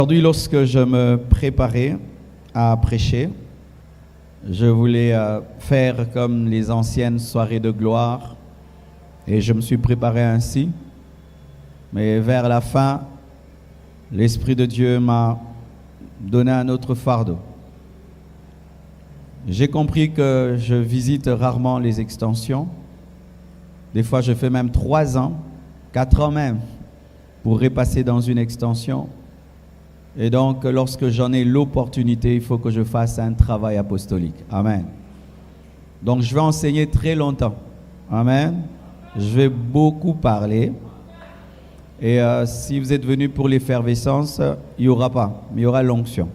Aujourd'hui, lorsque je me préparais à prêcher, je voulais faire comme les anciennes soirées de gloire et je me suis préparé ainsi. Mais vers la fin, l'Esprit de Dieu m'a donné un autre fardeau. J'ai compris que je visite rarement les extensions. Des fois, je fais même 3 ans, 4 ans même, pour repasser dans une extension. Et donc, lorsque j'en ai l'opportunité, il faut que je fasse un travail apostolique. Amen. Donc, je vais enseigner très longtemps. Amen. Je vais beaucoup parler. Et si vous êtes venus pour l'effervescence, il n'y aura pas, mais il y aura l'onction.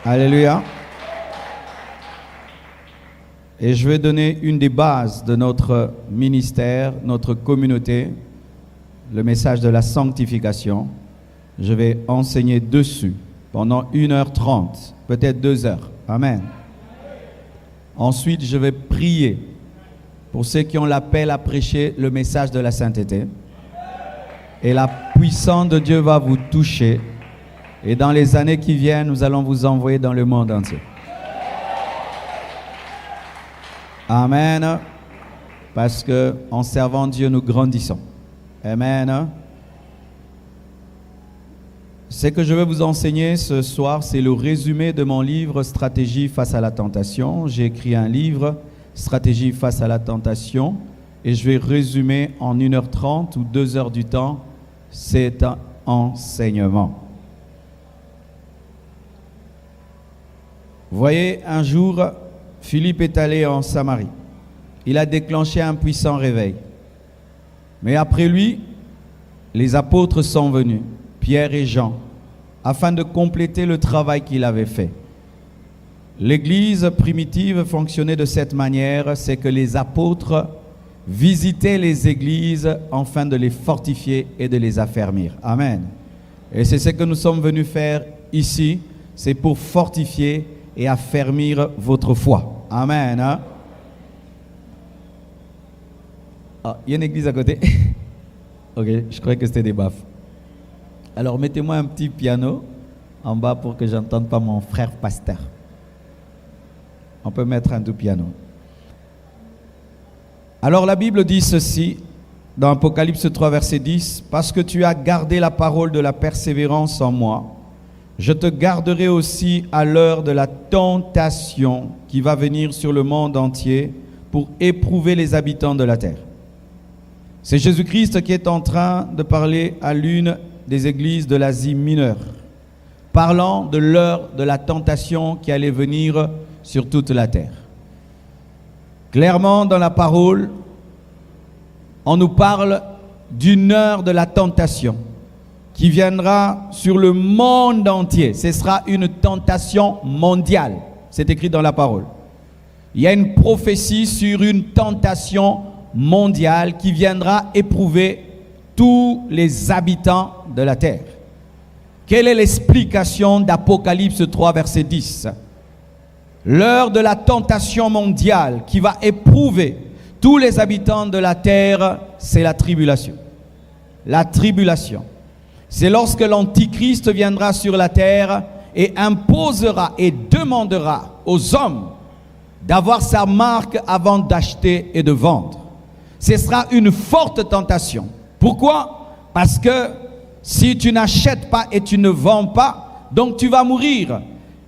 Alléluia. Et je vais donner une des bases de notre ministère, notre communauté, le message de la sanctification. Je vais enseigner dessus pendant 1h30, peut-être 2 heures. Amen. Ensuite, je vais prier pour ceux qui ont l'appel à prêcher le message de la sainteté. Et la puissance de Dieu va vous toucher. Et dans les années qui viennent, nous allons vous envoyer dans le monde entier. Amen. Parce que en servant Dieu, nous grandissons. Amen. Ce que je vais vous enseigner ce soir, c'est le résumé de mon livre « Stratégie face à la tentation ». J'ai écrit un livre « Stratégie face à la tentation » et je vais résumer en 1h30 ou 2 heures du temps cet enseignement. Vous voyez, un jour, Philippe est allé en Samarie. Il a déclenché un puissant réveil. Mais après lui, les apôtres sont venus, Pierre et Jean, afin de compléter le travail qu'il avait fait. L'Église primitive fonctionnait de cette manière, c'est que les apôtres visitaient les églises afin de les fortifier et de les affermir. Amen. Et c'est ce que nous sommes venus faire ici, c'est pour fortifier et affermir votre foi. Amen. Hein? Ah, il y a une église à côté. Ok, je croyais que c'était des baffes. Alors mettez-moi un petit piano en bas pour que j'entende pas mon frère pasteur. On peut mettre un doux piano. Alors la Bible dit ceci dans Apocalypse 3 verset 10. Parce que tu as gardé la parole de la persévérance en moi, je te garderai aussi à l'heure de la tentation qui va venir sur le monde entier pour éprouver les habitants de la terre. C'est Jésus-Christ qui est en train de parler à l'une des églises de l'Asie mineure, parlant de l'heure de la tentation qui allait venir sur toute la terre. Clairement, dans la parole, on nous parle d'une heure de la tentation qui viendra sur le monde entier. Ce sera une tentation mondiale. C'est écrit dans la parole. Il y a une prophétie sur une tentation mondiale qui viendra éprouver tous les habitants de la terre. Quelle est l'explication d'Apocalypse 3 verset 10? L'heure de la tentation mondiale qui va éprouver tous les habitants de la terre, c'est la tribulation. La tribulation. C'est lorsque l'Antichrist viendra sur la terre et imposera et demandera aux hommes d'avoir sa marque avant d'acheter et de vendre. Ce sera une forte tentation. Pourquoi? Parce que si tu n'achètes pas et tu ne vends pas, donc tu vas mourir.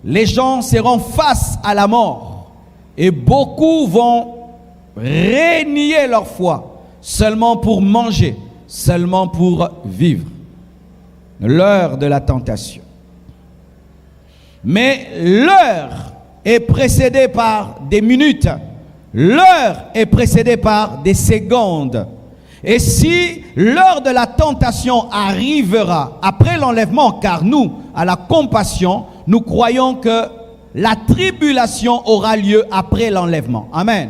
Les gens seront face à la mort. Et beaucoup vont renier leur foi seulement pour manger, seulement pour vivre. L'heure de la tentation. Mais l'heure est précédée par des minutes. L'heure est précédée par des secondes. Et si l'heure de la tentation arrivera après l'enlèvement, car nous, à la compassion, nous croyons que la tribulation aura lieu après l'enlèvement. Amen.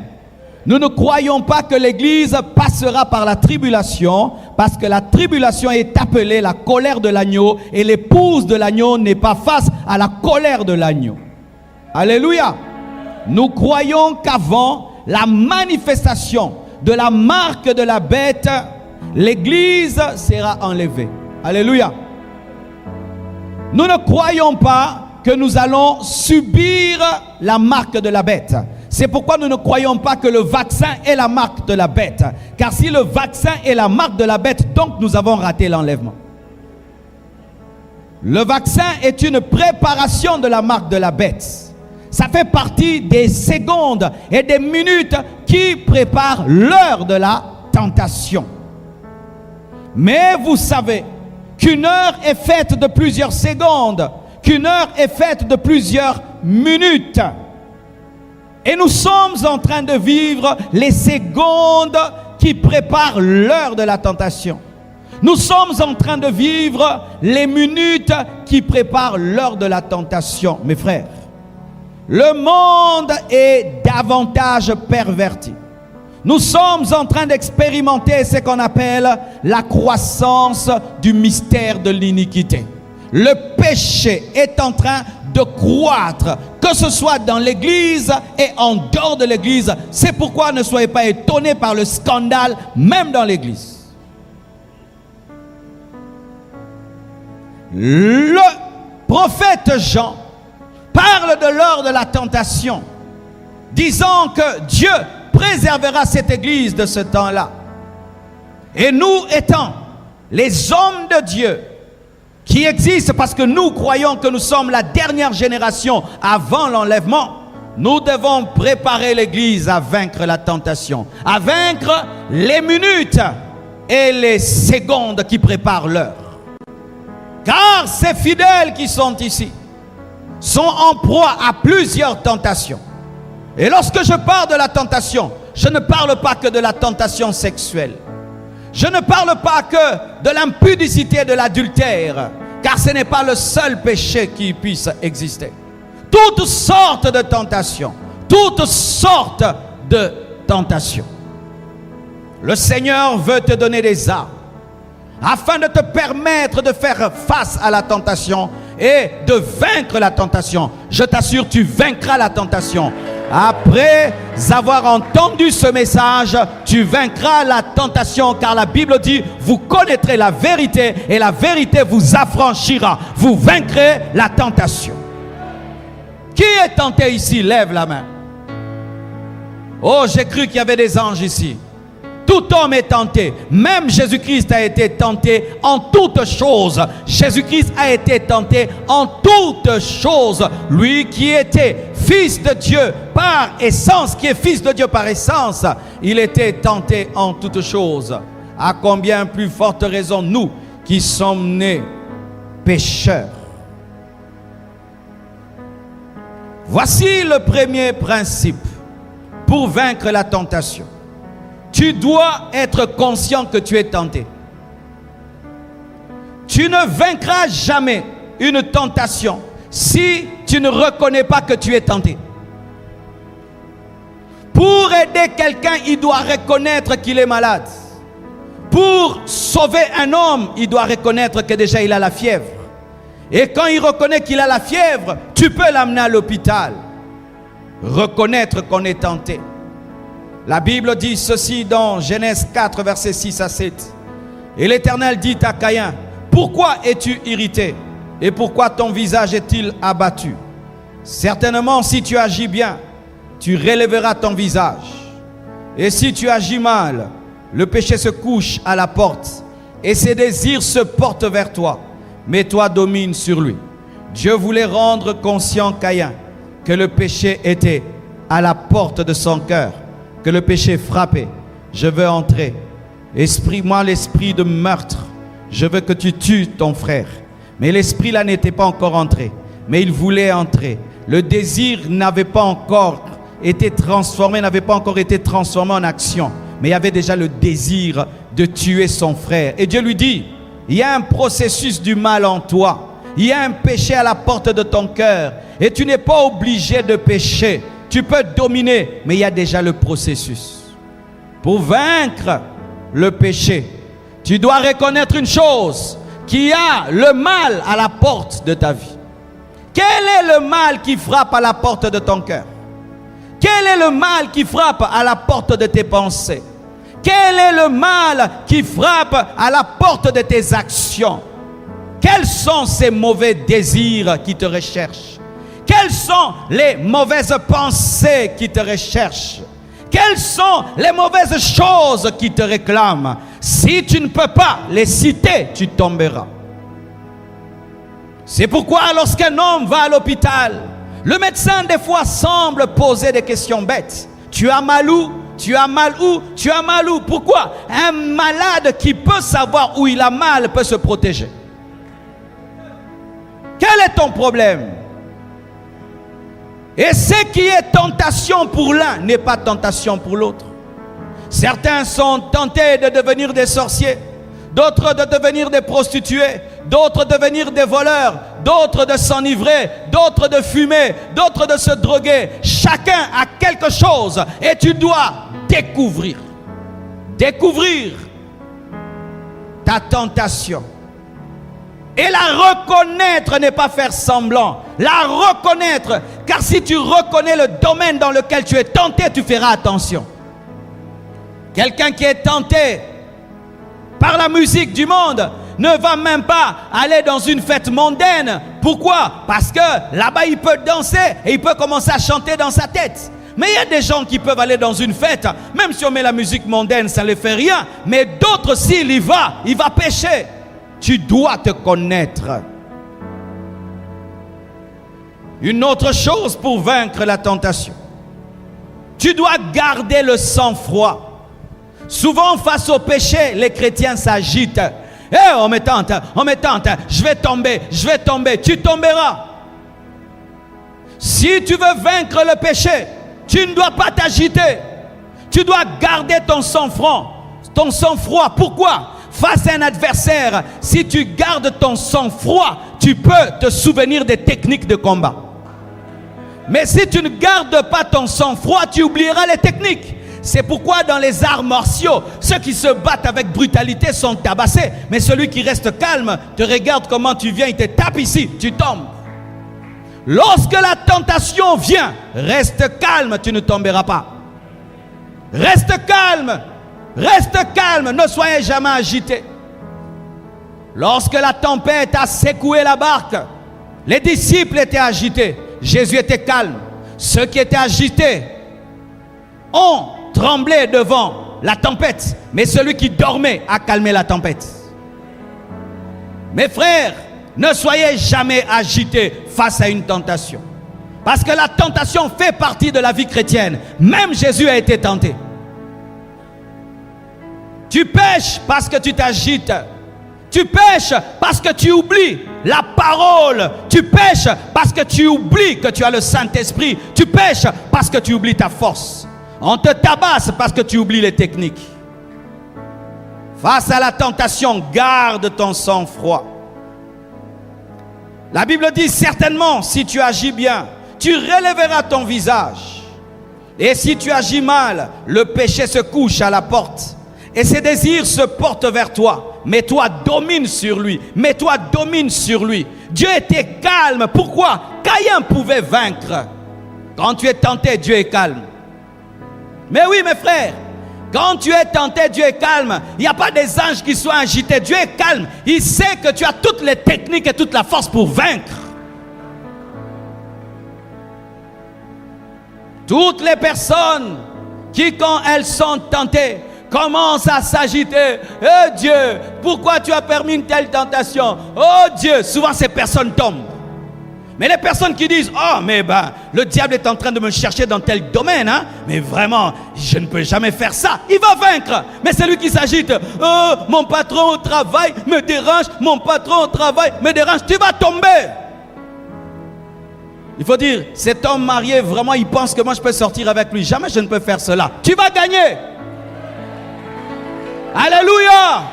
Nous ne croyons pas que l'Église passera par la tribulation, parce que la tribulation est appelée la colère de l'agneau, et l'épouse de l'agneau n'est pas face à la colère de l'agneau. Alléluia. Nous croyons qu'avant la manifestation de la marque de la bête, l'Église sera enlevée. Alléluia. Nous ne croyons pas que nous allons subir la marque de la bête. C'est pourquoi nous ne croyons pas que le vaccin est la marque de la bête. Car si le vaccin est la marque de la bête, donc nous avons raté l'enlèvement. Le vaccin est une préparation de la marque de la bête. Ça fait partie des secondes et des minutes qui préparent l'heure de la tentation. Mais vous savez qu'une heure est faite de plusieurs secondes, qu'une heure est faite de plusieurs minutes. Et nous sommes en train de vivre les secondes qui préparent l'heure de la tentation. Nous sommes en train de vivre les minutes qui préparent l'heure de la tentation. Mes frères, le monde est davantage perverti. Nous sommes en train d'expérimenter ce qu'on appelle la croissance du mystère de l'iniquité. Le péché est en train de croître, que ce soit dans l'église et en dehors de l'église. C'est pourquoi ne soyez pas étonnés par le scandale, même dans l'église. Le prophète Jean parle de l'heure de la tentation, disant que Dieu préservera cette église de ce temps-là. Et nous étant les hommes de Dieu qui existent parce que nous croyons que nous sommes la dernière génération avant l'enlèvement, nous devons préparer l'église à vaincre la tentation, à vaincre les minutes et les secondes qui préparent l'heure. Car ces fidèles qui sont ici sont en proie à plusieurs tentations. Et lorsque je parle de la tentation, je ne parle pas que de la tentation sexuelle. Je ne parle pas que de l'impudicité et de l'adultère, car ce n'est pas le seul péché qui puisse exister. Toutes sortes de tentations, toutes sortes de tentations. Le Seigneur veut te donner des armes afin de te permettre de faire face à la tentation et de vaincre la tentation. Je t'assure, tu vaincras la tentation. Après avoir entendu ce message, tu vaincras la tentation, car la Bible dit, vous connaîtrez la vérité et la vérité vous affranchira. Vous vaincrez la tentation. Qui est tenté ici? Lève la main. Oh, j'ai cru qu'il y avait des anges ici. Tout homme est tenté. Même Jésus-Christ a été tenté en toutes choses. Jésus-Christ a été tenté en toutes choses. Lui qui était fils de Dieu par essence, qui est fils de Dieu par essence, il était tenté en toutes choses. À combien plus forte raison nous qui sommes nés pécheurs. Voici le premier principe pour vaincre la tentation. Tu dois être conscient que tu es tenté. Tu ne vaincras jamais une tentation si tu ne reconnais pas que tu es tenté. Pour aider quelqu'un, il doit reconnaître qu'il est malade. Pour sauver un homme, il doit reconnaître que déjà il a la fièvre. Et quand il reconnaît qu'il a la fièvre, tu peux l'amener à l'hôpital. Reconnaître qu'on est tenté. La Bible dit ceci dans Genèse 4, versets 6 à 7. Et l'Éternel dit à Caïn, pourquoi es-tu irrité? Et pourquoi ton visage est-il abattu? Certainement, si tu agis bien, tu relèveras ton visage. Et si tu agis mal, le péché se couche à la porte, et ses désirs se portent vers toi, mais toi domines sur lui. Dieu voulait rendre conscient Caïn que le péché était à la porte de son cœur, que le péché frappait. Je veux entrer. Moi l'esprit de meurtre, je veux que tu tues ton frère. Mais l'esprit là n'était pas encore entré, mais il voulait entrer. Le désir n'avait pas encore été transformé, en action, mais il y avait déjà le désir de tuer son frère. Et Dieu lui dit, il y a un processus du mal en toi, il y a un péché à la porte de ton cœur, et tu n'es pas obligé de pécher. Tu peux dominer, mais il y a déjà le processus. Pour vaincre le péché, tu dois reconnaître une chose, qu'il y a le mal à la porte de ta vie. Quel est le mal qui frappe à la porte de ton cœur? Quel est le mal qui frappe à la porte de tes pensées? Quel est le mal qui frappe à la porte de tes actions? Quels sont ces mauvais désirs qui te recherchent? Quelles sont les mauvaises pensées qui te recherchent? Quelles sont les mauvaises choses qui te réclament? Si tu ne peux pas les citer, tu tomberas. C'est pourquoi lorsqu'un homme va à l'hôpital, le médecin des fois semble poser des questions bêtes. Tu as mal où? Tu as mal où? Tu as mal où? Pourquoi? Un malade qui peut savoir où il a mal peut se protéger. Quel est ton problème? Et ce qui est tentation pour l'un n'est pas tentation pour l'autre. Certains sont tentés de devenir des sorciers, d'autres de devenir des prostituées, d'autres de devenir des voleurs, d'autres de s'enivrer, d'autres de fumer, d'autres de se droguer. Chacun a quelque chose et tu dois découvrir ta tentation. Et la reconnaître n'est pas faire semblant. La reconnaître, car si tu reconnais le domaine dans lequel tu es tenté, tu feras attention. Quelqu'un qui est tenté par la musique du monde ne va même pas aller dans une fête mondaine. Pourquoi? Parce que là-bas il peut danser et il peut commencer à chanter dans sa tête. Mais il y a des gens qui peuvent aller dans une fête, même si on met la musique mondaine, ça ne les fait rien. Mais d'autres, s'il y va, il va pécher. Tu dois te connaître. Une autre chose pour vaincre la tentation. Tu dois garder le sang-froid. Souvent face au péché, les chrétiens s'agitent. On me tente, je vais tomber, tu tomberas. Si tu veux vaincre le péché, tu ne dois pas t'agiter. Tu dois garder ton sang-froid. Pourquoi? Face à un adversaire, si tu gardes ton sang-froid, tu peux te souvenir des techniques de combat. Mais si tu ne gardes pas ton sang-froid, tu oublieras les techniques. C'est pourquoi dans les arts martiaux, ceux qui se battent avec brutalité sont tabassés. Mais celui qui reste calme, te regarde comment tu viens, il te tape ici, tu tombes. Lorsque la tentation vient, reste calme, tu ne tomberas pas. Reste calme. Reste calme, ne soyez jamais agité. Lorsque la tempête a secoué la barque, les disciples étaient agités. Jésus était calme. Ceux qui étaient agités ont tremblé devant la tempête. Mais celui qui dormait a calmé la tempête. Mes frères, ne soyez jamais agités face à une tentation. Parce que la tentation fait partie de la vie chrétienne. Même Jésus a été tenté. Tu pêches parce que tu t'agites. Tu pêches parce que tu oublies la parole. Tu pêches parce que tu oublies que tu as le Saint-Esprit. Tu pêches parce que tu oublies ta force. On te tabasse parce que tu oublies les techniques. Face à la tentation, garde ton sang-froid. La Bible dit certainement, si tu agis bien, tu relèveras ton visage. Et si tu agis mal, le péché se couche à la porte. Et ses désirs se portent vers toi. Mais toi, domine sur lui. Mais toi, domine sur lui. Dieu était calme. Pourquoi? Caïn pouvait vaincre. Quand tu es tenté, Dieu est calme. Mais oui, mes frères, quand tu es tenté, Dieu est calme. Il n'y a pas des anges qui soient agités. Dieu est calme. Il sait que tu as toutes les techniques et toute la force pour vaincre. Toutes les personnes qui, quand elles sont tentées, commencent à s'agiter. Oh Dieu, pourquoi tu as permis une telle tentation? Oh Dieu, souvent ces personnes tombent. Mais les personnes qui disent, oh mais le diable est en train de me chercher dans tel domaine, hein? Mais vraiment, je ne peux jamais faire ça. Il va vaincre. Mais celui qui s'agite, oh mon patron au travail me dérange, mon patron au travail me dérange, tu vas tomber. Il faut dire, cet homme marié, vraiment, il pense que moi je peux sortir avec lui. Jamais je ne peux faire cela. Tu vas gagner. Alléluia.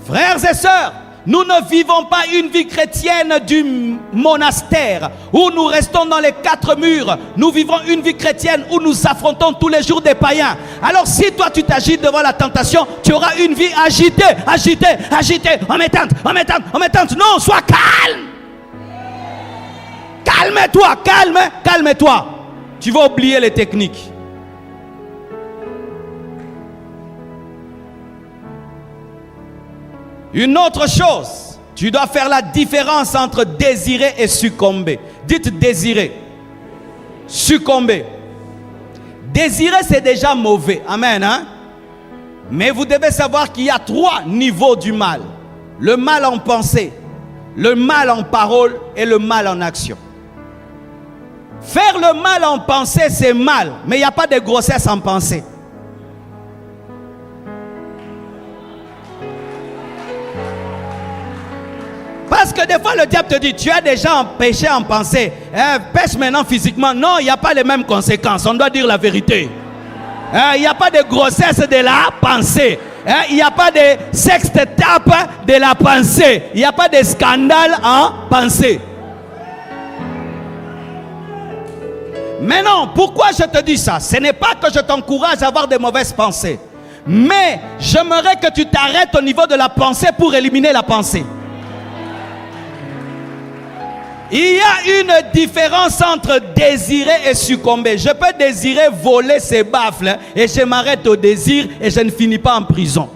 Frères et sœurs, nous ne vivons pas une vie chrétienne du monastère où nous restons dans les 4 murs. Nous vivons une vie chrétienne où nous affrontons tous les jours des païens. Alors si toi tu t'agites devant la tentation, tu auras une vie agitée, agitée, agitée. On m'étente, on m'étente, on m'étente. Non, sois calme. Calme-toi, calme-toi. Tu vas oublier les techniques. Une autre chose, tu dois faire la différence entre désirer et succomber. Dites désirer. Succomber. Désirer, c'est déjà mauvais. Amen. Hein? Mais vous devez savoir qu'il y a 3 niveaux du mal. Le mal en pensée, le mal en parole et le mal en action. Faire le mal en pensée, c'est mal. Mais il n'y a pas de grossesse en pensée. Parce que des fois le diable te dit, tu as déjà péché en pensée, pêche maintenant physiquement. Non, il n'y a pas les mêmes conséquences, on doit dire la vérité. Il n'y a pas de grossesse de la pensée. Il n'y a pas de sextape de la pensée. Il n'y a pas de scandale en pensée. Mais non, pourquoi je te dis ça? Ce n'est pas que je t'encourage à avoir de mauvaises pensées. Mais j'aimerais que tu t'arrêtes au niveau de la pensée pour éliminer la pensée. Il y a une différence entre désirer et succomber. Je peux désirer voler ses baffles et je m'arrête au désir et je ne finis pas en prison.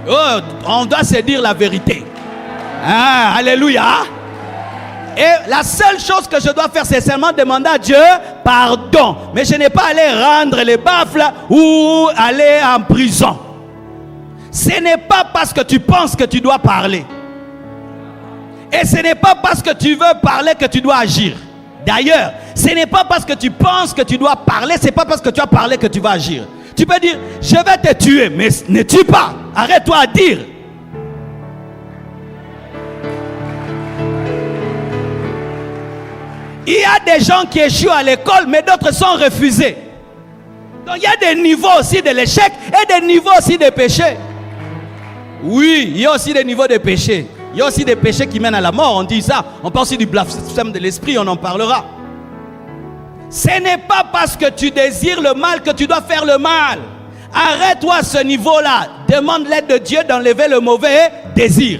Oh, on doit se dire la vérité. Ah, alléluia. Et la seule chose que je dois faire, c'est seulement demander à Dieu pardon. Mais je n'ai pas à aller rendre les baffles ou aller en prison. Ce n'est pas parce que tu penses que tu dois parler. Et ce n'est pas parce que tu veux parler que tu dois agir. D'ailleurs, ce n'est pas parce que tu penses que tu dois parler, ce n'est pas parce que tu as parlé que tu vas agir. Tu peux dire, je vais te tuer, mais ne tue pas. Arrête-toi à dire. Il y a des gens qui échouent à l'école, mais d'autres sont refusés. Donc il y a des niveaux aussi de l'échec et des niveaux aussi de péché. Oui, il y a aussi des niveaux de péché. Il y a aussi des péchés qui mènent à la mort, on dit ça. On parle aussi du blasphème de l'esprit, on en parlera. Ce n'est pas parce que tu désires le mal que tu dois faire le mal. Arrête-toi à ce niveau-là. Demande l'aide de Dieu d'enlever le mauvais désir.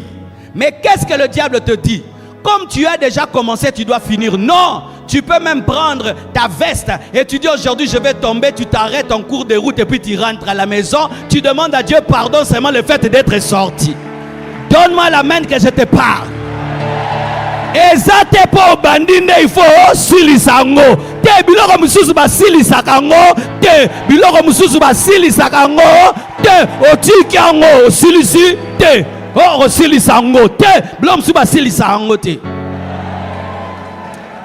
Mais qu'est-ce que le diable te dit? Comme tu as déjà commencé, tu dois finir. Non, tu peux même prendre ta veste et tu dis aujourd'hui je vais tomber, tu t'arrêtes en cours de route et puis tu rentres à la maison. Tu demandes à Dieu pardon seulement le fait d'être sorti. Donne-moi la main que je te parle. Et ça t'es pas au bandine, il faut silisango. Te biloko mususu ba silisakango, te biloko mususu ba silisakango, te otikango silisi, te oh silisango, te biloko mususu ba silisango te.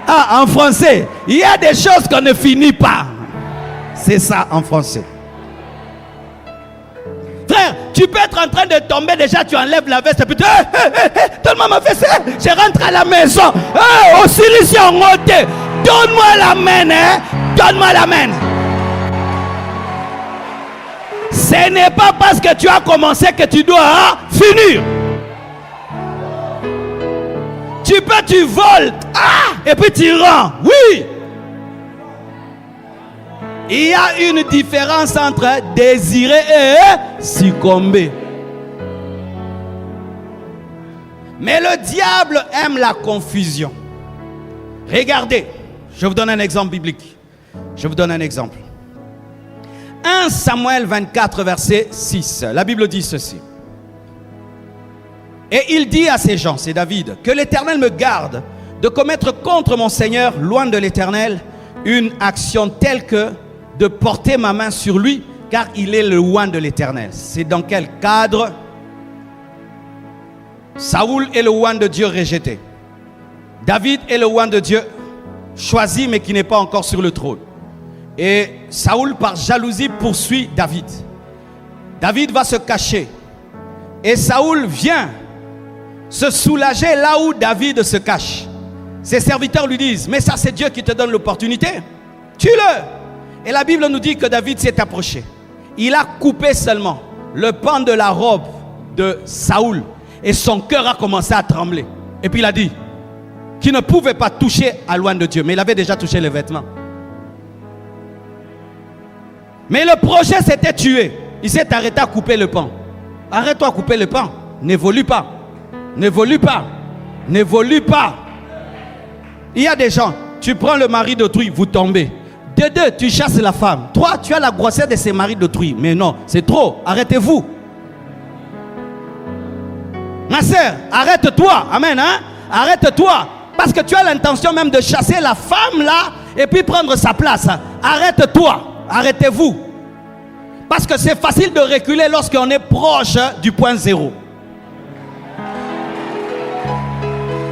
Ah, en français, il y a des choses qu'on ne finit pas. C'est ça en français. Frère, tu peux être en train de tomber, déjà tu enlèves la veste et puis tu donne-moi ma veste, je rentre à la maison. Au silicio ngote, donne-moi la main, donne-moi la main. Ce n'est pas parce que tu as commencé que tu dois finir. Tu voles, et puis tu rends, oui. Il y a une différence entre désirer et succomber. Mais le diable aime la confusion. Regardez, je vous donne un exemple biblique. Je vous donne un exemple. 1 Samuel 24, verset 6. La Bible dit ceci. Et il dit à ces gens, c'est David, que l'Éternel me garde de commettre contre mon Seigneur, loin de l'Éternel, une action telle que de porter ma main sur lui, car il est le loin de l'Éternel. C'est dans quel cadre? Saoul est le loin de Dieu rejeté. David est le loin de Dieu choisi, mais qui n'est pas encore sur le trône. Et Saoul, par jalousie, poursuit David. David va se cacher. Et Saoul vient se soulager là où David se cache. Ses serviteurs lui disent, mais ça c'est Dieu qui te donne l'opportunité. Tue-le. Et la Bible nous dit que David s'est approché. Il a coupé seulement le pan de la robe de Saoul. Et son cœur a commencé à trembler. Et puis il a dit qu'il ne pouvait pas toucher à loin de Dieu. Mais il avait déjà touché les vêtements. Mais le projet c'était tuer. Il s'est arrêté à couper le pan. Arrête-toi à couper le pan. N'évolue pas. N'évolue pas. N'évolue pas. Il y a des gens, tu prends le mari d'autrui, vous tombez. De deux, tu chasses la femme. Trois, tu as la grossesse de ces maris d'autrui. Mais non, c'est trop. Arrêtez-vous. Ma sœur, arrête-toi. Amen. Hein? Arrête-toi. Parce que tu as l'intention même de chasser la femme là et puis prendre sa place. Arrête-toi. Arrêtez-vous. Parce que c'est facile de reculer lorsqu'on est proche du point zéro.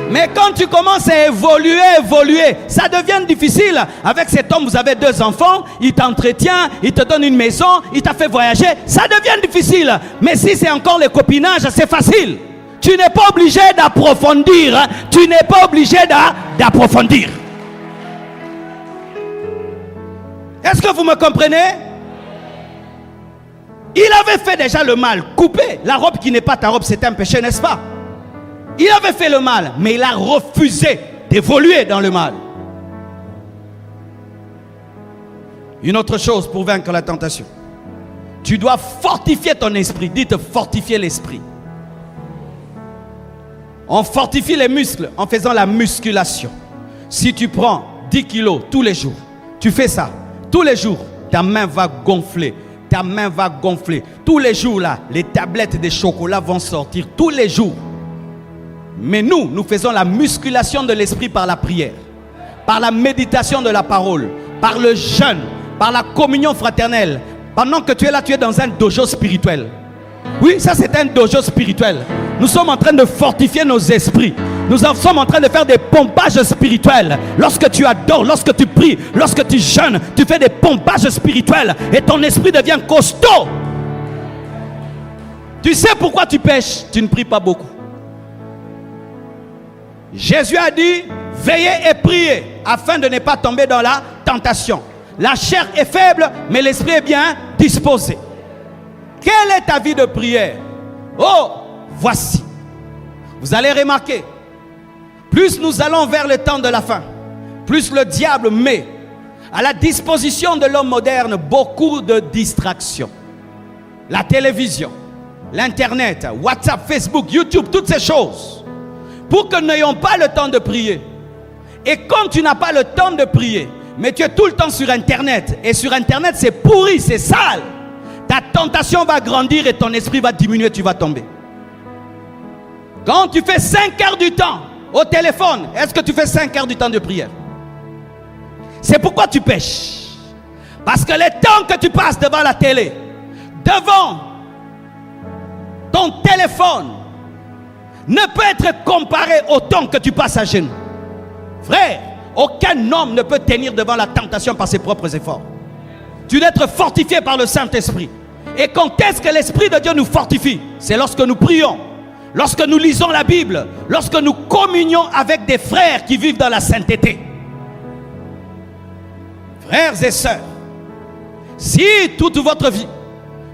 Mais quand tu commences à évoluer, ça devient difficile. Avec cet homme, vous avez 2 enfants, il t'entretient, il te donne une maison, il t'a fait voyager. Ça devient difficile. Mais si c'est encore le copinage, c'est facile. Tu n'es pas obligé d'approfondir. Tu n'es pas obligé d'approfondir. Est-ce que vous me comprenez? Il avait fait déjà le mal. Couper la robe qui n'est pas ta robe, c'est un péché, n'est-ce pas? Il avait fait le mal, mais il a refusé d'évoluer dans le mal. Une autre chose pour vaincre la tentation. Tu dois fortifier ton esprit. Dites fortifier l'esprit. On fortifie les muscles en faisant la musculation. Si tu prends 10 kilos tous les jours, tu fais ça tous les jours, ta main va gonfler. Ta main va gonfler. Tous les jours là, les tablettes de chocolat vont sortir tous les jours. Mais nous faisons la musculation de l'esprit par la prière, par la méditation de la parole, par le jeûne, par la communion fraternelle. Pendant que tu es là, tu es dans un dojo spirituel. Oui, ça c'est un dojo spirituel. Nous sommes en train de fortifier nos esprits. Nous sommes en train de faire des pompages spirituels. Lorsque tu adores, lorsque tu pries, lorsque tu jeûnes, tu fais des pompages spirituels et ton esprit devient costaud. Tu sais pourquoi tu pêches? Tu ne pries pas beaucoup. Jésus a dit, veillez et priez afin de ne pas tomber dans la tentation. La chair est faible, mais l'esprit est bien disposé. Quelle est ta vie de prière? Oh, voici. Vous allez remarquer, plus nous allons vers le temps de la fin, plus le diable met à la disposition de l'homme moderne beaucoup de distractions. La télévision, l'internet, WhatsApp, Facebook, YouTube, toutes ces choses. Pour que nous n'ayons pas le temps de prier. Et quand tu n'as pas le temps de prier, mais tu es tout le temps sur internet, et sur internet c'est pourri, c'est sale, ta tentation va grandir et ton esprit va diminuer, tu vas tomber. Quand tu fais 5 heures du temps au téléphone, est-ce que tu fais 5 heures du temps de prière? C'est pourquoi tu pêches. Parce que le temps que tu passes devant la télé, devant ton téléphone, ne peut être comparé au temps que tu passes à genoux. Frère, aucun homme ne peut tenir devant la tentation par ses propres efforts. Tu dois être fortifié par le Saint-Esprit. Et quand est-ce que l'Esprit de Dieu nous fortifie? C'est lorsque nous prions, lorsque nous lisons la Bible, lorsque nous communions avec des frères qui vivent dans la sainteté. Frères et sœurs, si toute votre vie,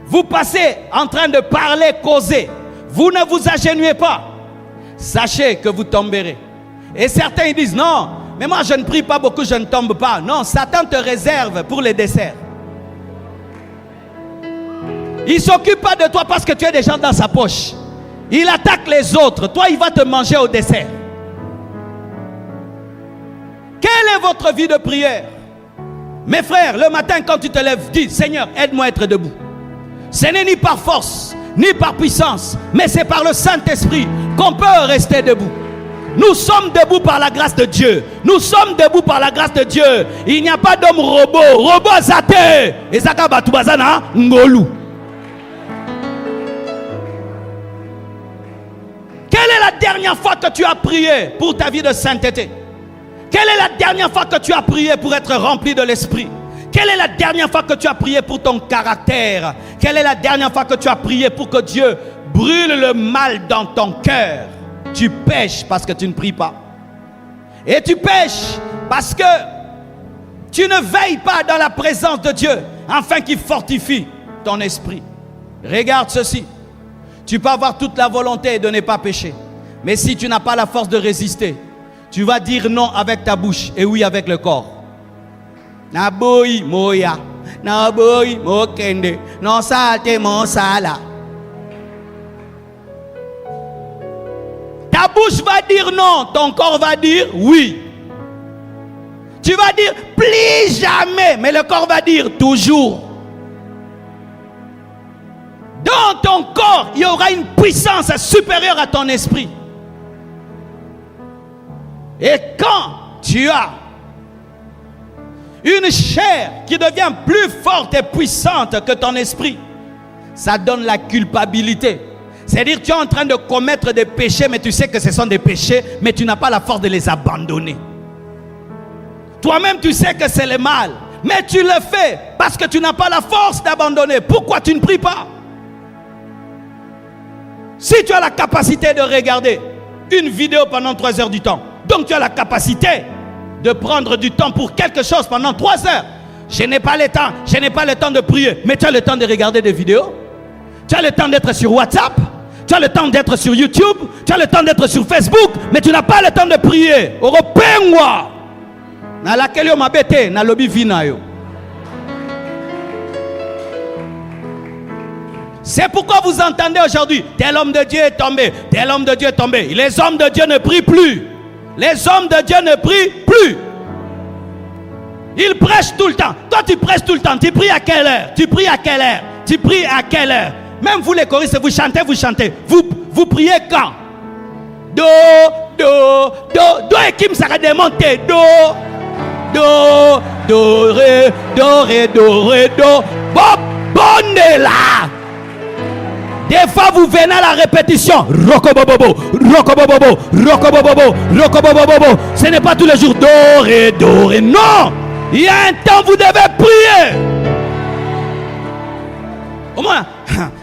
vous passez en train de parler, causer, vous ne vous agenouillez pas, sachez que vous tomberez. Et certains ils disent non, mais moi je ne prie pas beaucoup, je ne tombe pas. Non, Satan te réserve pour les desserts. Il ne s'occupe pas de toi parce que tu es déjà dans sa poche. Il attaque les autres. Toi, il va te manger au dessert. Quelle est votre vie de prière? Mes frères, le matin quand tu te lèves, dis Seigneur, aide-moi à être debout. Ce n'est ni par force, ni par puissance, mais c'est par le Saint-Esprit qu'on peut rester debout. Nous sommes debout par la grâce de Dieu. Nous sommes debout par la grâce de Dieu. Il n'y a pas d'homme robot. Robot zate. Et zaka batubazana ngolu. Quelle est la dernière fois que tu as prié pour ta vie de sainteté? Quelle est la dernière fois que tu as prié pour être rempli de l'esprit? Quelle est la dernière fois que tu as prié pour ton caractère? Quelle est la dernière fois que tu as prié pour que Dieu brûle le mal dans ton cœur? Tu pêches parce que tu ne pries pas. Et tu pêches parce que tu ne veilles pas dans la présence de Dieu afin qu'il fortifie ton esprit. Regarde ceci. Tu peux avoir toute la volonté de ne pas pécher. Mais si tu n'as pas la force de résister, tu vas dire non avec ta bouche et oui avec le corps. Naboyi moya, naboyi mokende, non salte mon sala. Ta bouche va dire non, ton corps va dire oui. Tu vas dire plus jamais, mais le corps va dire toujours. De dans ton corps, il y aura une puissance supérieure à ton esprit. Et quand tu as une chair qui devient plus forte et puissante que ton esprit, ça donne la culpabilité. C'est-à-dire que tu es en train de commettre des péchés, mais tu sais que ce sont des péchés, mais tu n'as pas la force de les abandonner. Toi-même, tu sais que c'est le mal, mais tu le fais parce que tu n'as pas la force d'abandonner. Pourquoi tu ne pries pas? Si tu as la capacité de regarder une vidéo pendant 3 heures du temps, donc tu as la capacité de prendre du temps pour quelque chose pendant 3 heures. Je n'ai pas le temps de prier, mais tu as le temps de regarder des vidéos. Tu as le temps d'être sur WhatsApp, tu as le temps d'être sur YouTube, tu as le temps d'être sur Facebook, mais tu n'as pas le temps de prier. Européen, na laquelle yo mabete na lobby vina yo. C'est pourquoi vous entendez aujourd'hui, tel homme de Dieu est tombé, tel homme de Dieu est tombé. Les hommes de Dieu ne prient plus. Les hommes de Dieu ne prient plus. Ils prêchent tout le temps. Toi, tu prêches tout le temps. Tu pries à quelle heure? Tu pries à quelle heure? Tu pries à quelle heure? Même vous les choristes, vous chantez, vous chantez. Vous priez quand? Do, et Kim Sarah démonté. Do, ré, do. Bonne là. Des fois, vous venez à la répétition. Rokobobobo. Ce n'est pas tous les jours. Do, ré. Non. Il y a un temps, vous devez prier. Au moins,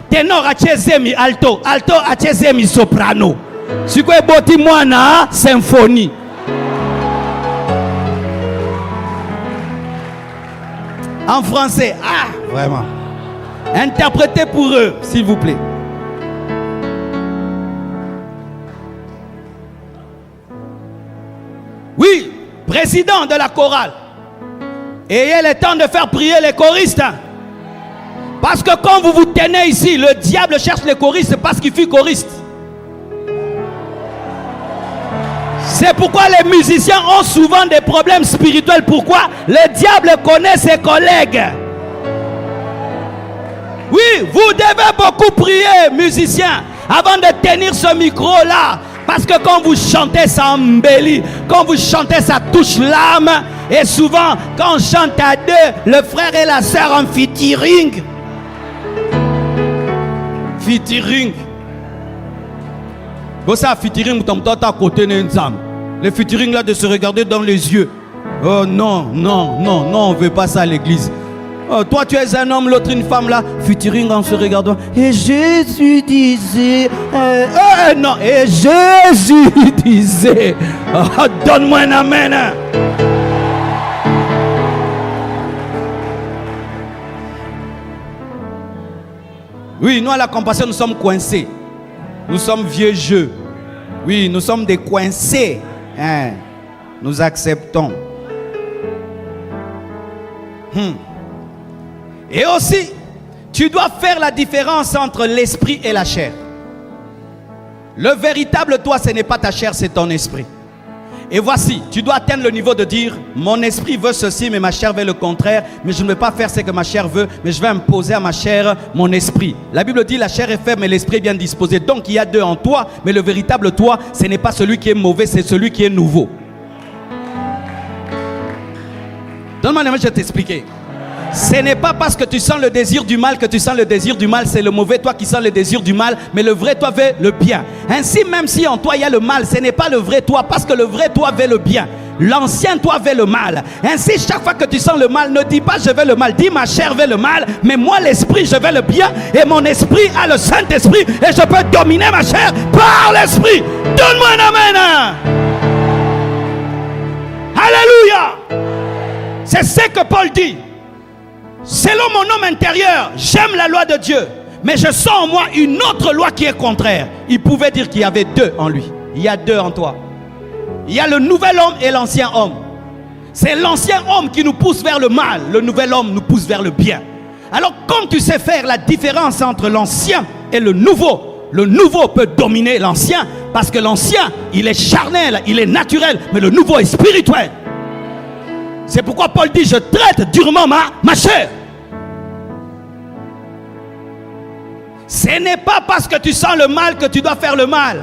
ténor a chezemi alto a chezemi soprano. Si quoi boti moana symphonie. En français, vraiment. Interprétez pour eux, s'il vous plaît. Oui, président de la chorale. Ayez le temps de faire prier les choristes. Parce que quand vous vous tenez ici, le diable cherche les choristes parce qu'il fut choriste. C'est pourquoi les musiciens ont souvent des problèmes spirituels. Pourquoi? Le diable connaît ses collègues. Oui, vous devez beaucoup prier, musiciens, avant de tenir ce micro-là. Parce que quand vous chantez, ça embellit. Quand vous chantez, ça touche l'âme. Et souvent, quand on chante à deux, le frère et la sœur en featuring. Featuring. Vous savez, featuring, à côté d'un. Le featuring là de se regarder dans les yeux. Oh non, on ne veut pas ça à l'église. Oh, toi tu es un homme, l'autre une femme là. Featuring en se regardant. Et Jésus disait. Non, et Jésus disait. Oh, donne-moi un amen. Oui, nous à la compassion, nous sommes coincés. Nous sommes vieux jeux. Oui, nous sommes des coincés. Nous acceptons. Et aussi, tu dois faire la différence entre l'esprit et la chair. Le véritable toi, ce n'est pas ta chair, c'est ton esprit. Et voici, tu dois atteindre le niveau de dire, mon esprit veut ceci, mais ma chair veut le contraire. Mais je ne vais pas faire ce que ma chair veut, mais je vais imposer à ma chair mon esprit. La Bible dit, la chair est faible, mais l'esprit est bien disposé. Donc il y a deux en toi, mais le véritable toi, ce n'est pas celui qui est mauvais, c'est celui qui est nouveau. Donne-moi je vais t'expliquer. Ce n'est pas parce que tu sens le désir du mal que tu sens le désir du mal, c'est le mauvais toi qui sens le désir du mal, mais le vrai toi veut le bien. Ainsi, même si en toi il y a le mal, ce n'est pas le vrai toi, parce que le vrai toi veut le bien. L'ancien toi veut le mal. Ainsi, chaque fois que tu sens le mal, ne dis pas je veux le mal, dis ma chair veut le mal, mais moi l'esprit je veux le bien, et mon esprit a le Saint-Esprit, et je peux dominer ma chair par l'esprit. Donne-moi un amen. Alléluia. C'est ce que Paul dit. Selon mon homme intérieur, j'aime la loi de Dieu, mais je sens en moi une autre loi qui est contraire. Il pouvait dire qu'il y avait deux en lui. Il y a deux en toi. Il y a le nouvel homme et l'ancien homme. C'est l'ancien homme qui nous pousse vers le mal. Le nouvel homme nous pousse vers le bien. Alors quand tu sais faire la différence entre l'ancien et le nouveau peut dominer l'ancien, parce que l'ancien, il est charnel, il est naturel, mais le nouveau est spirituel. C'est pourquoi Paul dit, je traite durement ma chair. Ce n'est pas parce que tu sens le mal que tu dois faire le mal.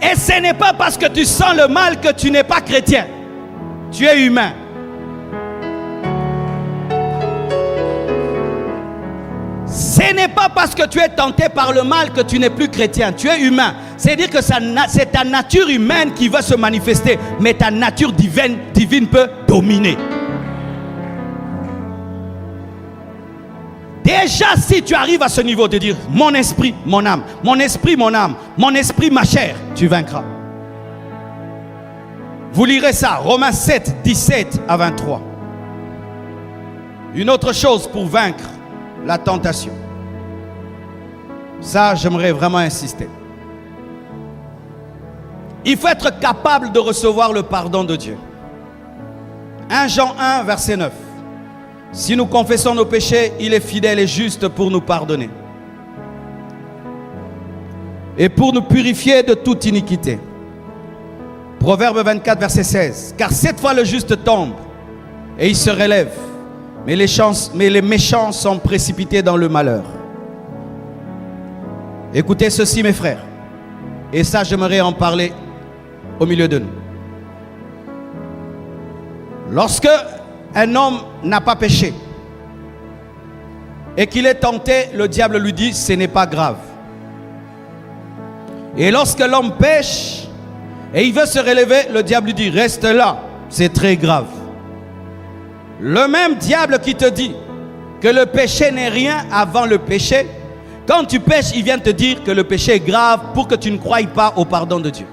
Et ce n'est pas parce que tu sens le mal que tu n'es pas chrétien. Tu es humain. Ce n'est pas parce que tu es tenté par le mal que tu n'es plus chrétien. Tu es humain. C'est-à-dire que c'est ta nature humaine qui va se manifester. Mais ta nature divine peut dominer. Déjà, si tu arrives à ce niveau de dire mon esprit, mon âme, mon esprit, mon âme, mon esprit, ma chair, tu vaincras. Vous lirez ça, Romains 7, 17 à 23. Une autre chose pour vaincre la tentation. Ça, j'aimerais vraiment insister. Il faut être capable de recevoir le pardon de Dieu. 1 Jean 1, verset 9. Si nous confessons nos péchés, il est fidèle et juste pour nous pardonner et pour nous purifier de toute iniquité. Proverbe 24, verset 16. Car 7 fois le juste tombe et il se relève, mais les méchants sont précipités dans le malheur. Écoutez ceci, mes frères, et ça j'aimerais en parler au milieu de nous. Lorsque un homme n'a pas péché et qu'il est tenté, le diable lui dit ce n'est pas grave. Et lorsque l'homme pêche et il veut se relever, le diable lui dit reste là, c'est très grave. Le même diable qui te dit que le péché n'est rien avant le péché, quand tu pêches, il vient te dire que le péché est grave pour que tu ne croies pas au pardon de Dieu.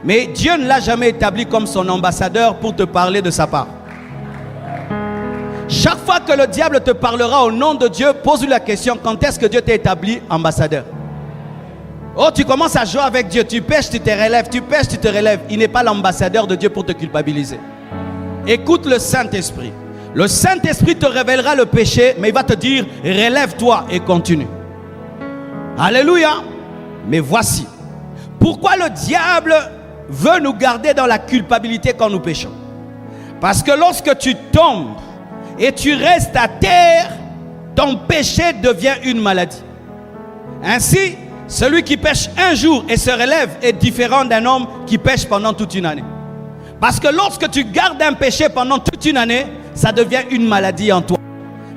Mais Dieu ne l'a jamais établi comme son ambassadeur pour te parler de sa part. Chaque fois que le diable te parlera au nom de Dieu, pose-lui la question, quand est-ce que Dieu t'a établi ambassadeur? Oh, tu commences à jouer avec Dieu, tu pêches, tu te relèves, tu pêches, tu te relèves. Il n'est pas l'ambassadeur de Dieu pour te culpabiliser. Écoute le Saint-Esprit. Le Saint-Esprit te révélera le péché, mais il va te dire, relève-toi et continue. Alléluia. Mais voici, pourquoi le diable veut nous garder dans la culpabilité quand nous péchons? Parce que lorsque tu tombes et tu restes à terre, ton péché devient une maladie. Ainsi, celui qui pêche un jour et se relève est différent d'un homme qui pêche pendant toute une année. Parce que lorsque tu gardes un péché pendant toute une année, ça devient une maladie en toi.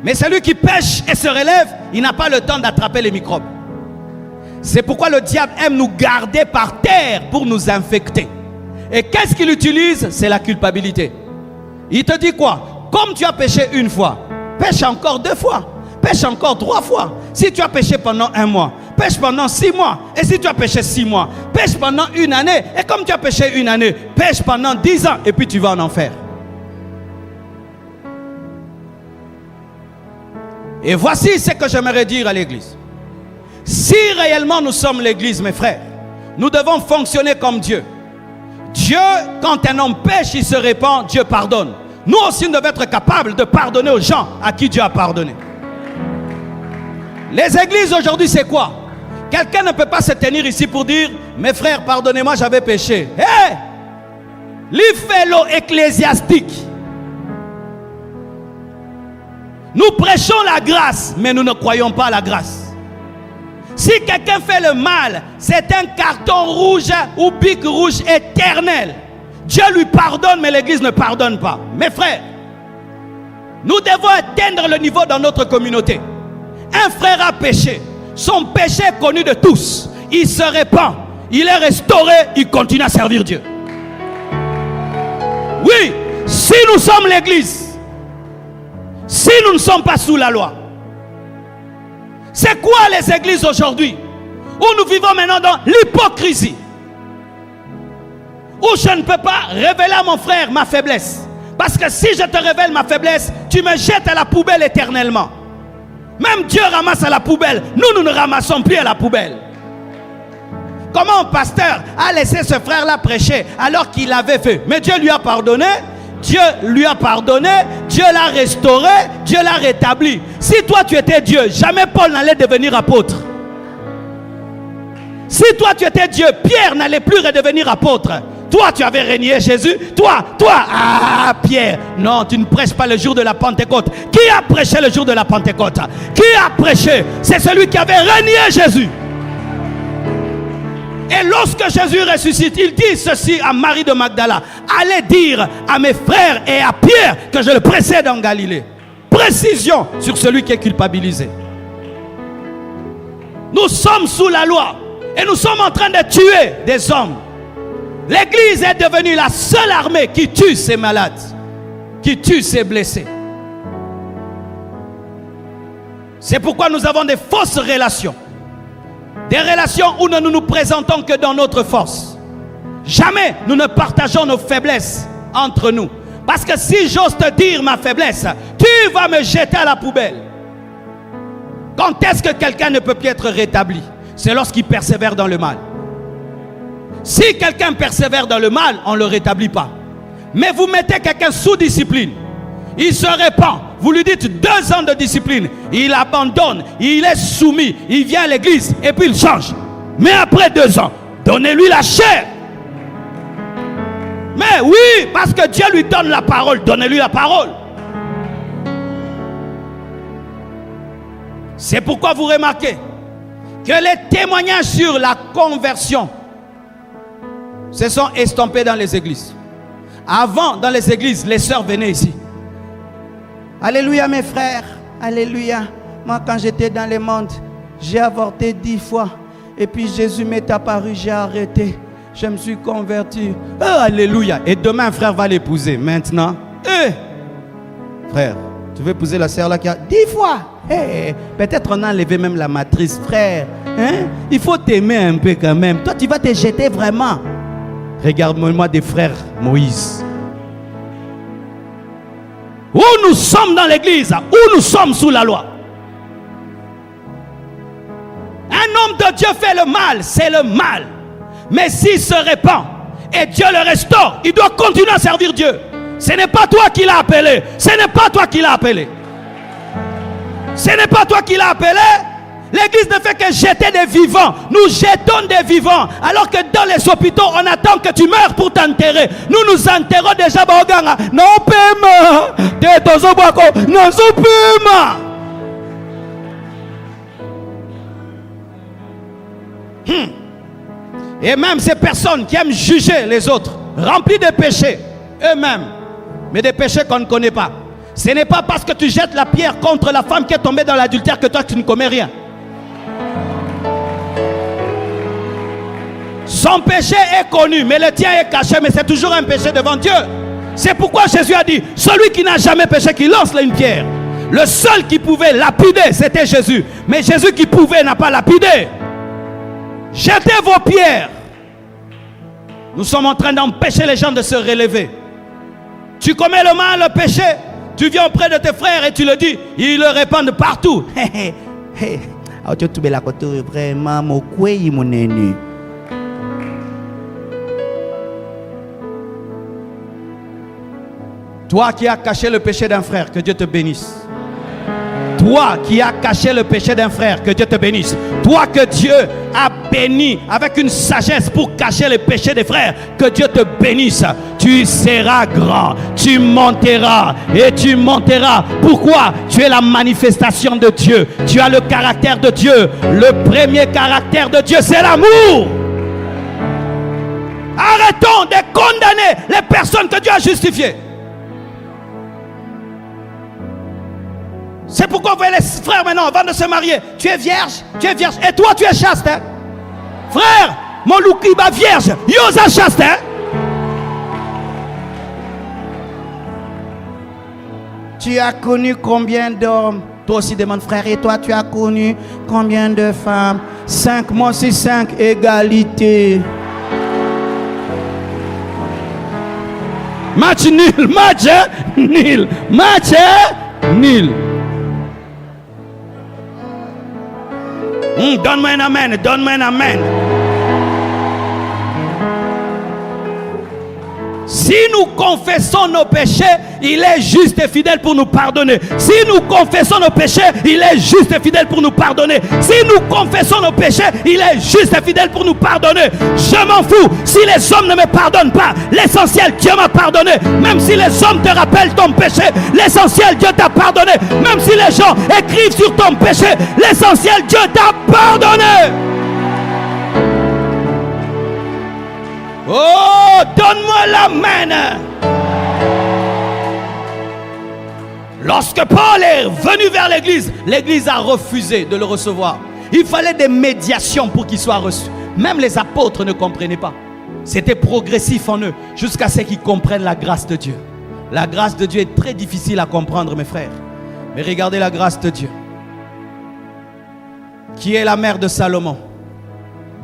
Mais celui qui pêche et se relève, il n'a pas le temps d'attraper les microbes. C'est pourquoi le diable aime nous garder par terre pour nous infecter. Et qu'est-ce qu'il utilise? C'est la culpabilité. Il te dit quoi? Comme tu as péché une fois, pêche encore 2 fois, pêche encore 3 fois. Si tu as péché pendant 1 mois, pêche pendant 6 mois. Et si tu as péché 6 mois, pêche pendant 1 année. Et comme tu as péché 1 année, pêche pendant 10 ans. Et puis tu vas en enfer. Et voici ce que j'aimerais dire à l'église. Si réellement nous sommes l'église, mes frères, nous devons fonctionner comme Dieu. Dieu, quand un homme pêche, il se répand, Dieu pardonne. Nous aussi, nous devons être capables de pardonner aux gens à qui Dieu a pardonné. Les églises aujourd'hui, c'est quoi? Quelqu'un ne peut pas se tenir ici pour dire, mes frères, pardonnez-moi, j'avais péché. Hé! L'ifélo ecclésiastique. Nous prêchons la grâce, mais nous ne croyons pas à la grâce. Si quelqu'un fait le mal, c'est un carton rouge ou bic rouge éternel. Dieu lui pardonne, mais l'église ne pardonne pas. Mes frères, nous devons atteindre le niveau dans notre communauté. Un frère a péché. Son péché est connu de tous. Il se répand. Il est restauré. Il continue à servir Dieu. Oui, si nous sommes l'église, si nous ne sommes pas sous la loi, c'est quoi les églises aujourd'hui? Où nous vivons maintenant dans l'hypocrisie. Où je ne peux pas révéler à mon frère ma faiblesse. Parce que si je te révèle ma faiblesse, tu me jettes à la poubelle éternellement. Même Dieu ramasse à la poubelle. Nous ne ramassons plus à la poubelle. Comment un pasteur a laissé ce frère-là prêcher alors qu'il avait fait? Mais Dieu lui a pardonné. Dieu lui a pardonné. Dieu l'a restauré. Dieu l'a rétabli. Si toi tu étais Dieu, jamais Paul n'allait devenir apôtre. Si toi tu étais Dieu, Pierre n'allait plus redevenir apôtre. Toi, tu avais renié Jésus. Toi, ah Pierre. Non, tu ne prêches pas le jour de la Pentecôte. Qui a prêché le jour de la Pentecôte? Qui a prêché? C'est celui qui avait renié Jésus. Et lorsque Jésus ressuscite, il dit ceci à Marie de Magdala: allez dire à mes frères et à Pierre que je le précède en Galilée. Précision sur celui qui est culpabilisé. Nous sommes sous la loi et nous sommes en train de tuer des hommes. L'église est devenue la seule armée qui tue ses malades, qui tue ses blessés. C'est pourquoi nous avons des fausses relations. Des relations où nous ne nous présentons que dans notre force. Jamais nous ne partageons nos faiblesses entre nous. Parce que si j'ose te dire ma faiblesse, tu vas me jeter à la poubelle. Quand est-ce que quelqu'un ne peut plus être rétabli? C'est lorsqu'il persévère dans le mal. Si quelqu'un persévère dans le mal, on ne le rétablit pas. Mais vous mettez quelqu'un sous discipline, il se répand, vous lui dites 2 ans de discipline, il abandonne, il est soumis, il vient à l'église et puis il change. Mais après 2 ans, donnez-lui la chair. Mais oui, parce que Dieu lui donne la parole, donnez-lui la parole. C'est pourquoi vous remarquez que les témoignages sur la conversion se sont estompés dans les églises. Avant, dans les églises, les sœurs venaient ici. Alléluia mes frères, alléluia. Moi quand j'étais dans le monde, j'ai avorté 10 fois. Et puis Jésus m'est apparu, j'ai arrêté. Je me suis converti. Oh, alléluia. Et demain un frère va l'épouser. Maintenant, frère, tu veux épouser la sœur là qui a 10 fois. Peut-être on a enlevé même la matrice, frère. Il faut t'aimer un peu quand même. Toi tu vas te jeter vraiment. Regarde-moi des frères Moïse. Où nous sommes dans l'église, où nous sommes sous la loi. Un homme de Dieu fait le mal, c'est le mal. Mais s'il se répand et Dieu le restaure, il doit continuer à servir Dieu. Ce n'est pas toi qui l'as appelé. Ce n'est pas toi qui l'as appelé. Ce n'est pas toi qui l'as appelé. L'église ne fait que jeter des vivants. Nous jetons des vivants. Alors que dans les hôpitaux, on attend que tu meurs pour t'enterrer. Nous nous enterrons déjà. Non, pema. Non, pema. Et même ces personnes qui aiment juger les autres, remplis de péchés, eux-mêmes, mais des péchés qu'on ne connaît pas. Ce n'est pas parce que tu jettes la pierre contre la femme qui est tombée dans l'adultère que toi tu ne commets rien. Son péché est connu, mais le tien est caché, mais c'est toujours un péché devant Dieu. C'est pourquoi Jésus a dit, celui qui n'a jamais péché, qui lance une pierre. Le seul qui pouvait lapider, c'était Jésus. Mais Jésus qui pouvait n'a pas lapidé. Jetez vos pierres. Nous sommes en train d'empêcher les gens de se relever. Tu commets le mal, le péché, tu viens auprès de tes frères et tu le dis, ils le répandent partout. Vraiment, mon ennemi. Toi qui as caché le péché d'un frère, que Dieu te bénisse. Toi qui as caché le péché d'un frère, que Dieu te bénisse. Toi que Dieu a béni avec une sagesse pour cacher le péché des frères, que Dieu te bénisse. Tu seras grand, tu monteras et tu monteras. Pourquoi? Tu es la manifestation de Dieu. Tu as le caractère de Dieu. Le premier caractère de Dieu, c'est l'amour. Arrêtons de condamner les personnes que Dieu a justifiées. C'est pourquoi vous voyez les frères maintenant, avant de se marier, tu es vierge, et toi tu es chaste. Hein? Frère, mon loukiba vierge, yosa chaste. Hein? Tu as connu combien d'hommes? Toi aussi demande, frère, et toi tu as connu combien de femmes? 5, moi aussi 5, égalité. Match nul, match nul, match nul. Donne-moi un amen, donne-moi un amen. Si nous confessons nos péchés, il est juste et fidèle pour nous pardonner. Si nous confessons nos péchés, il est juste et fidèle pour nous pardonner. Si nous confessons nos péchés, il est juste et fidèle pour nous pardonner. Je m'en fous si les hommes ne me pardonnent pas. L'essentiel, Dieu m'a pardonné. Même si les hommes te rappellent ton péché, l'essentiel, Dieu t'a pardonné. Même si les gens écrivent sur ton péché, l'essentiel, Dieu t'a pardonné. Oh, donne-moi l'amen. Lorsque Paul est venu vers l'église, l'église a refusé de le recevoir. Il fallait des médiations pour qu'il soit reçu. Même les apôtres ne comprenaient pas. C'était progressif en eux, jusqu'à ce qu'ils comprennent la grâce de Dieu. La grâce de Dieu est très difficile à comprendre, mes frères. Mais regardez la grâce de Dieu. Qui est la mère de Salomon?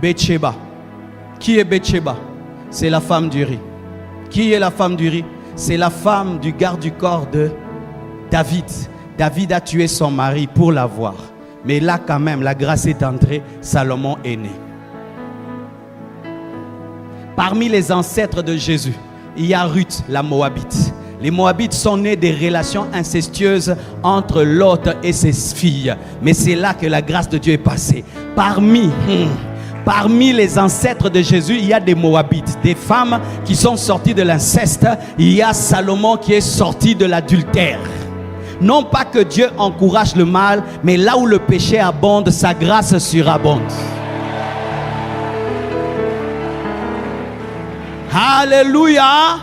Bathsheba. Qui est Bathsheba? C'est la femme d'Uri. Qui est la femme d'Uri? C'est la femme du garde du corps de David. David a tué son mari pour l'avoir. Mais là quand même, la grâce est entrée, Salomon est né. Parmi les ancêtres de Jésus, il y a Ruth, la Moabite. Les Moabites sont nés des relations incestueuses entre Lot et ses filles. Mais c'est là que la grâce de Dieu est passée. Parmi les ancêtres de Jésus, il y a des Moabites, des femmes qui sont sorties de l'inceste. Il y a Salomon qui est sorti de l'adultère. Non pas que Dieu encourage le mal, mais là où le péché abonde, sa grâce surabonde. Alléluia.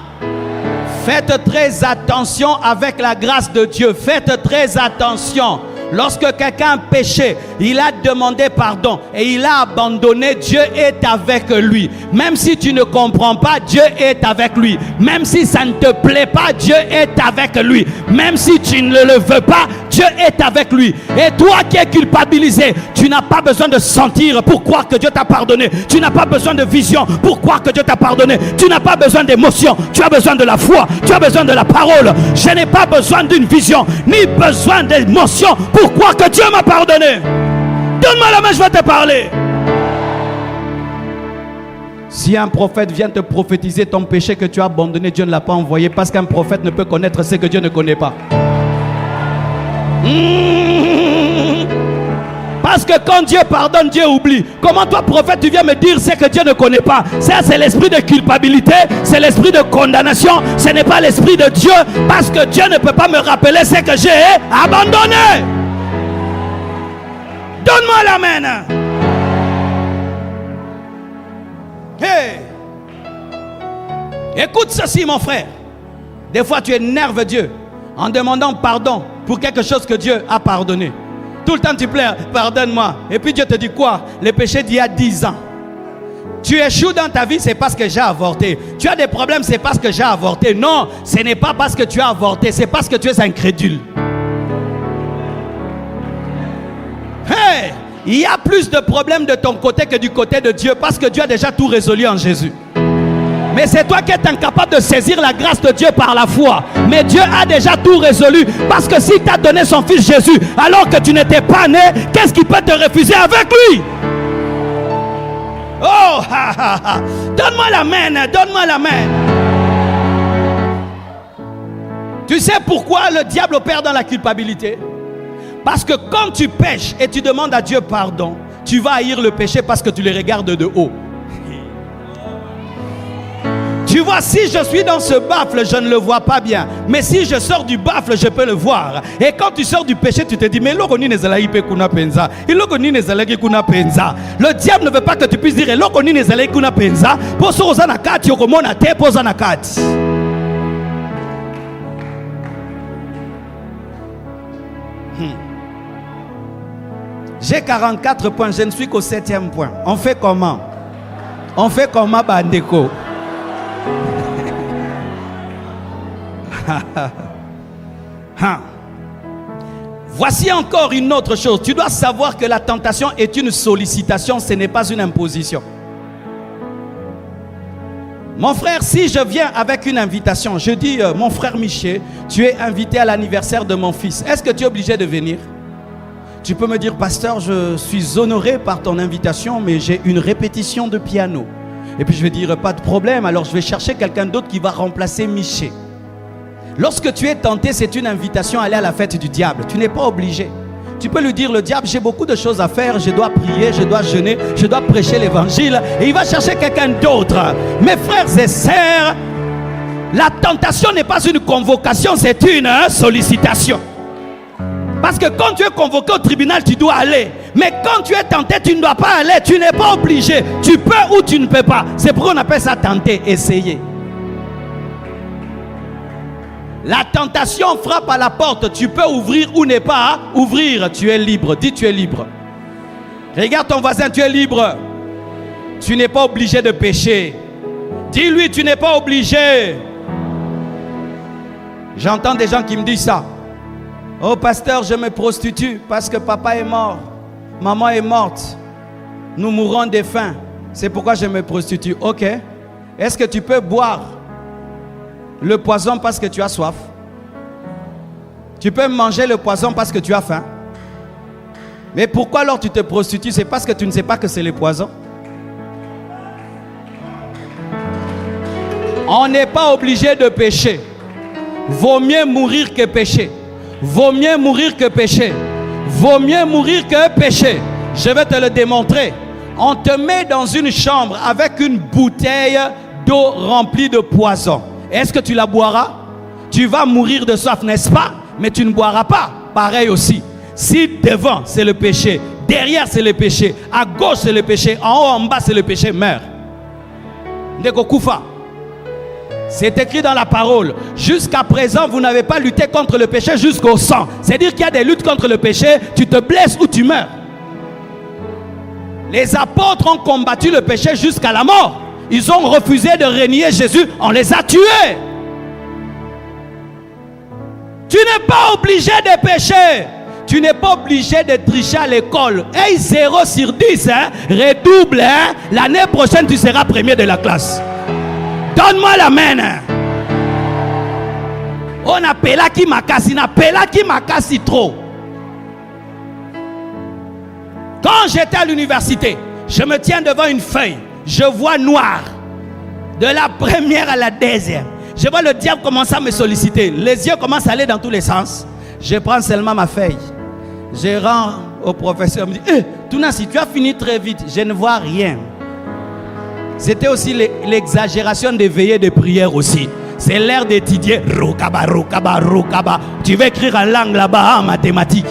Faites très attention avec la grâce de Dieu. Faites très attention. Lorsque quelqu'un a péché, il a demandé pardon et il a abandonné, Dieu est avec lui. Même si tu ne comprends pas, Dieu est avec lui. Même si ça ne te plaît pas, Dieu est avec lui. Même si tu ne le veux pas, Dieu est avec lui. Et toi qui es culpabilisé, tu n'as pas besoin de sentir pour croire que Dieu t'a pardonné. Tu n'as pas besoin de vision pour croire que Dieu t'a pardonné. Tu n'as pas besoin d'émotion. Tu as besoin de la foi. Tu as besoin de la parole. Je n'ai pas besoin d'une vision ni besoin d'émotion pour croire que Dieu m'a pardonné. Donne-moi la main, je vais te parler. Si un prophète vient te prophétiser ton péché que tu as abandonné, Dieu ne l'a pas envoyé, parce qu'un prophète ne peut connaître ce que Dieu ne connaît pas. Parce que quand Dieu pardonne, Dieu oublie. Comment toi, prophète, tu viens me dire ce que Dieu ne connaît pas? Ça, c'est l'esprit de culpabilité, c'est l'esprit de condamnation. Ce n'est pas l'esprit de Dieu, parce que Dieu ne peut pas me rappeler ce que j'ai abandonné. Donne-moi la main. Hey. Écoute ceci, mon frère. Des fois, tu énerves Dieu en demandant pardon pour quelque chose que Dieu a pardonné. Tout le temps, tu pleures, pardonne-moi. Et puis Dieu te dit quoi? Les péchés d'il y a 10 ans. Tu échoues dans ta vie, c'est parce que j'ai avorté. Tu as des problèmes, c'est parce que j'ai avorté. Non, ce n'est pas parce que tu as avorté, c'est parce que tu es incrédule. Hey, il y a plus de problèmes de ton côté que du côté de Dieu, parce que Dieu a déjà tout résolu en Jésus. Mais c'est toi qui es incapable de saisir la grâce de Dieu par la foi. Mais Dieu a déjà tout résolu, parce que s'il t'a donné son fils Jésus alors que tu n'étais pas né, qu'est-ce qui peut te refuser avec lui? Oh, donne-moi la main, donne-moi la main. Tu sais pourquoi le diable opère dans la culpabilité? Parce que quand tu pêches et tu demandes à Dieu pardon, tu vas haïr le péché parce que tu le regardes de haut. Tu vois, si je suis dans ce baffle, je ne le vois pas bien. Mais si je sors du baffle, je peux le voir. Et quand tu sors du péché, tu te dis, mais le diable ne veut pas que tu puisses dire, j'ai 44 points, je ne suis qu'au 7e point. On fait comment? On fait comment, Bandeko? Voici encore une autre chose. Tu dois savoir que la tentation est une sollicitation, ce n'est pas une imposition. Mon frère, si je viens avec une invitation, je dis, mon frère Miché, tu es invité à l'anniversaire de mon fils. Est-ce que tu es obligé de venir? Tu peux me dire, pasteur, je suis honoré par ton invitation, mais j'ai une répétition de piano. Et puis je vais dire, pas de problème, alors je vais chercher quelqu'un d'autre qui va remplacer Miché. Lorsque tu es tenté, c'est une invitation à aller à la fête du diable. Tu n'es pas obligé. Tu peux lui dire, le diable, j'ai beaucoup de choses à faire, je dois prier, je dois jeûner, je dois prêcher l'évangile. Et il va chercher quelqu'un d'autre. Mes frères et sœurs, la tentation n'est pas une convocation, c'est une sollicitation. Parce que quand tu es convoqué au tribunal, tu dois aller. Mais quand tu es tenté, tu ne dois pas aller. Tu n'es pas obligé. Tu peux ou tu ne peux pas. C'est pourquoi on appelle ça tenter, essayer. La tentation frappe à la porte. Tu peux ouvrir ou ne pas ouvrir. Tu es libre. Dis, tu es libre. Regarde ton voisin, tu es libre. Tu n'es pas obligé de pécher. Dis-lui, tu n'es pas obligé. J'entends des gens qui me disent ça. Oh pasteur, je me prostitue parce que papa est mort. Maman est morte. Nous mourrons de faim. C'est pourquoi je me prostitue. Ok. Est-ce que tu peux boire le poison parce que tu as soif? Tu peux manger le poison parce que tu as faim. Mais pourquoi alors tu te prostitues? C'est parce que tu ne sais pas que c'est le poison. On n'est pas obligé de pécher. Vaut mieux mourir que pécher. Vaut mieux mourir que pécher. Vaut mieux mourir que pécher. Je vais te le démontrer. On te met dans une chambre avec une bouteille d'eau remplie de poison. Est-ce que tu la boiras? Tu vas mourir de soif, n'est-ce pas? Mais tu ne boiras pas. Pareil aussi. Si devant c'est le péché, derrière c'est le péché, à gauche c'est le péché, en haut, en bas c'est le péché, meurs. Ndeko Koufa. C'est écrit dans la parole. Jusqu'à présent, vous n'avez pas lutté contre le péché jusqu'au sang. C'est-à-dire qu'il y a des luttes contre le péché. Tu te blesses ou tu meurs. Les apôtres ont combattu le péché jusqu'à la mort. Ils ont refusé de renier Jésus. On les a tués. Tu n'es pas obligé de pécher. Tu n'es pas obligé de tricher à l'école. Hey, 0 sur 10, redouble. L'année prochaine, tu seras premier de la classe. Donne-moi la main. On appelle qui makasi trop. Quand j'étais à l'université, je me tiens devant une feuille. Je vois noir. De la première à la deuxième. Je vois le diable commencer à me solliciter. Les yeux commencent à aller dans tous les sens. Je prends seulement ma feuille. Je rends au professeur. Il me dit, Touna, si tu as fini très vite, je ne vois rien. C'était aussi l'exagération des veillées de prière aussi. C'est l'heure d'étudier. Rokaba, rokaba, rokaba. Tu vas écrire en langue là-bas, en mathématiques.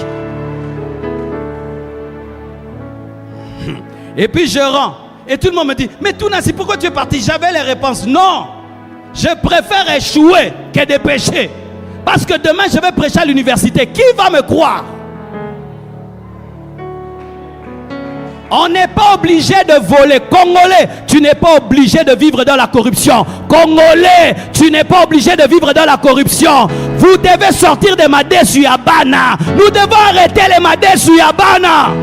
Et puis je rends. Et tout le monde me dit, mais Tounasi, pourquoi tu es parti? J'avais les réponses. Non, je préfère échouer que de pécher. Parce que demain, je vais prêcher à l'université. Qui va me croire? On n'est pas obligé de voler. Congolais, tu n'es pas obligé de vivre dans la corruption. Congolais, tu n'es pas obligé de vivre dans la corruption. Vous devez sortir des Madé Suyabana. Nous devons arrêter les Madé Suyabana.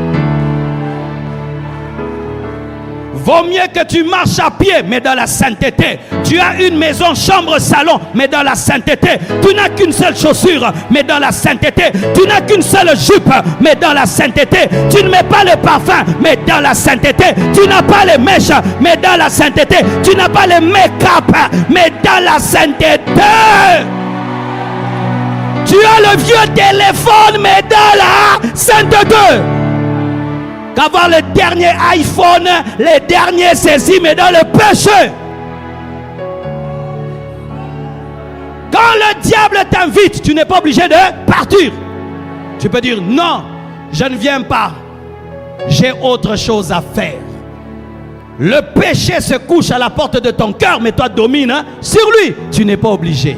Vaut mieux que tu marches à pied, mais dans la sainteté. Tu as une maison, chambre, salon, mais dans la sainteté. Tu n'as qu'une seule chaussure, mais dans la sainteté. Tu n'as qu'une seule jupe, mais dans la sainteté. Tu ne mets pas le parfum, mais dans la sainteté. Tu n'as pas les mèches, mais dans la sainteté. Tu n'as pas les make-up, mais dans la sainteté. Tu as le vieux téléphone, mais dans la sainteté. Qu'avoir le dernier iPhone, les derniers saisies, mais dans le péché. Quand le diable t'invite, tu n'es pas obligé de partir. Tu peux dire non, je ne viens pas. J'ai autre chose à faire. Le péché se couche à la porte de ton cœur, mais toi domine sur lui. Tu n'es pas obligé.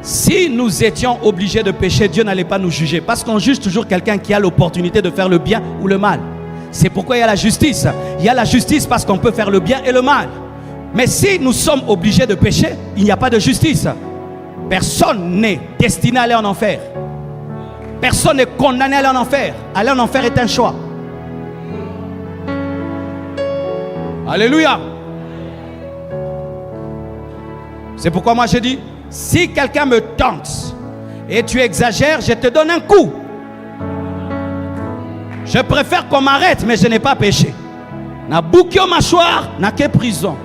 Si nous étions obligés de pécher, Dieu n'allait pas nous juger. Parce qu'on juge toujours quelqu'un qui a l'opportunité de faire le bien ou le mal. C'est pourquoi il y a la justice. Il y a la justice parce qu'on peut faire le bien et le mal. Mais si nous sommes obligés de pécher, il n'y a pas de justice. Personne n'est destiné à aller en enfer. Personne n'est condamné à aller en enfer. Aller en enfer est un choix. Alléluia. C'est pourquoi moi je dis, si quelqu'un me tente et tu exagères, je te donne un coup. Je préfère qu'on m'arrête, mais je n'ai pas péché. Na bouki au mâchoire, na ke prison.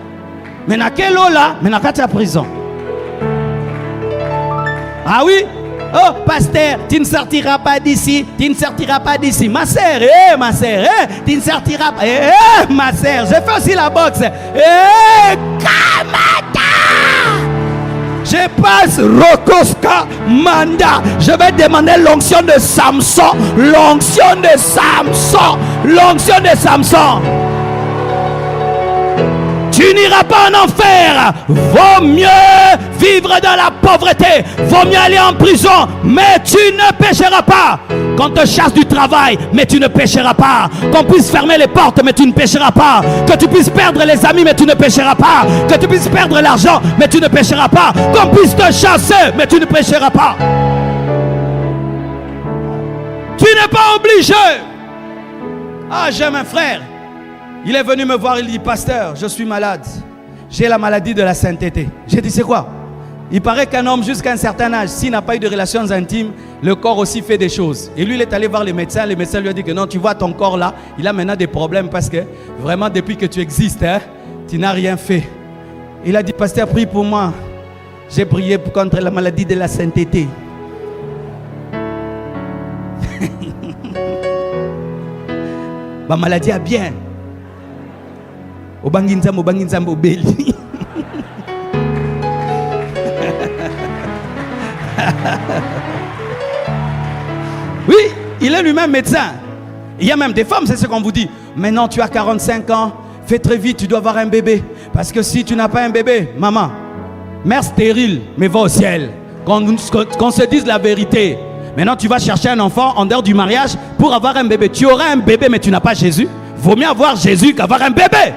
Mais na ke lola, mais na kati ya prison. Ah oui? Oh, pasteur, tu ne sortiras pas d'ici, tu ne sortiras pas d'ici. Ma sœur, tu ne sortiras pas. Ma sœur, j'ai fait aussi la boxe. Kamata! Je passe Rokoska Manda. Je vais demander l'onction de Samson. L'onction de Samson. L'onction de Samson. Tu n'iras pas en enfer. Vaut mieux vivre dans la pauvreté. Vaut mieux aller en prison. Mais tu ne pécheras pas. Qu'on te chasse du travail, mais tu ne pécheras pas. Qu'on puisse fermer les portes, mais tu ne pécheras pas. Que tu puisses perdre les amis, mais tu ne pécheras pas. Que tu puisses perdre l'argent, mais tu ne pécheras pas. Qu'on puisse te chasser, mais tu ne pécheras pas. Tu n'es pas obligé. Ah, j'ai un frère. Il est venu me voir, il dit, pasteur, je suis malade. J'ai la maladie de la sainteté. J'ai dit, c'est quoi? Il paraît qu'un homme jusqu'à un certain âge, s'il n'a pas eu de relations intimes, le corps aussi fait des choses. Et lui, il est allé voir les médecins. Les médecins lui ont dit que non, tu vois ton corps là, il a maintenant des problèmes parce que vraiment depuis que tu existes, tu n'as rien fait. Il a dit, pasteur, prie pour moi. J'ai prié contre la maladie de la sainteté. Ma maladie a bien. Obanginzam obeli. Oui, il est lui-même médecin. Il y a même des femmes, c'est ce qu'on vous dit. Maintenant, tu as 45 ans, fais très vite, tu dois avoir un bébé. Parce que si tu n'as pas un bébé, maman, mère stérile, mais va au ciel. Qu'on se dise la vérité. Maintenant, tu vas chercher un enfant en dehors du mariage pour avoir un bébé. Tu auras un bébé, mais tu n'as pas Jésus. Vaut mieux avoir Jésus qu'avoir un bébé.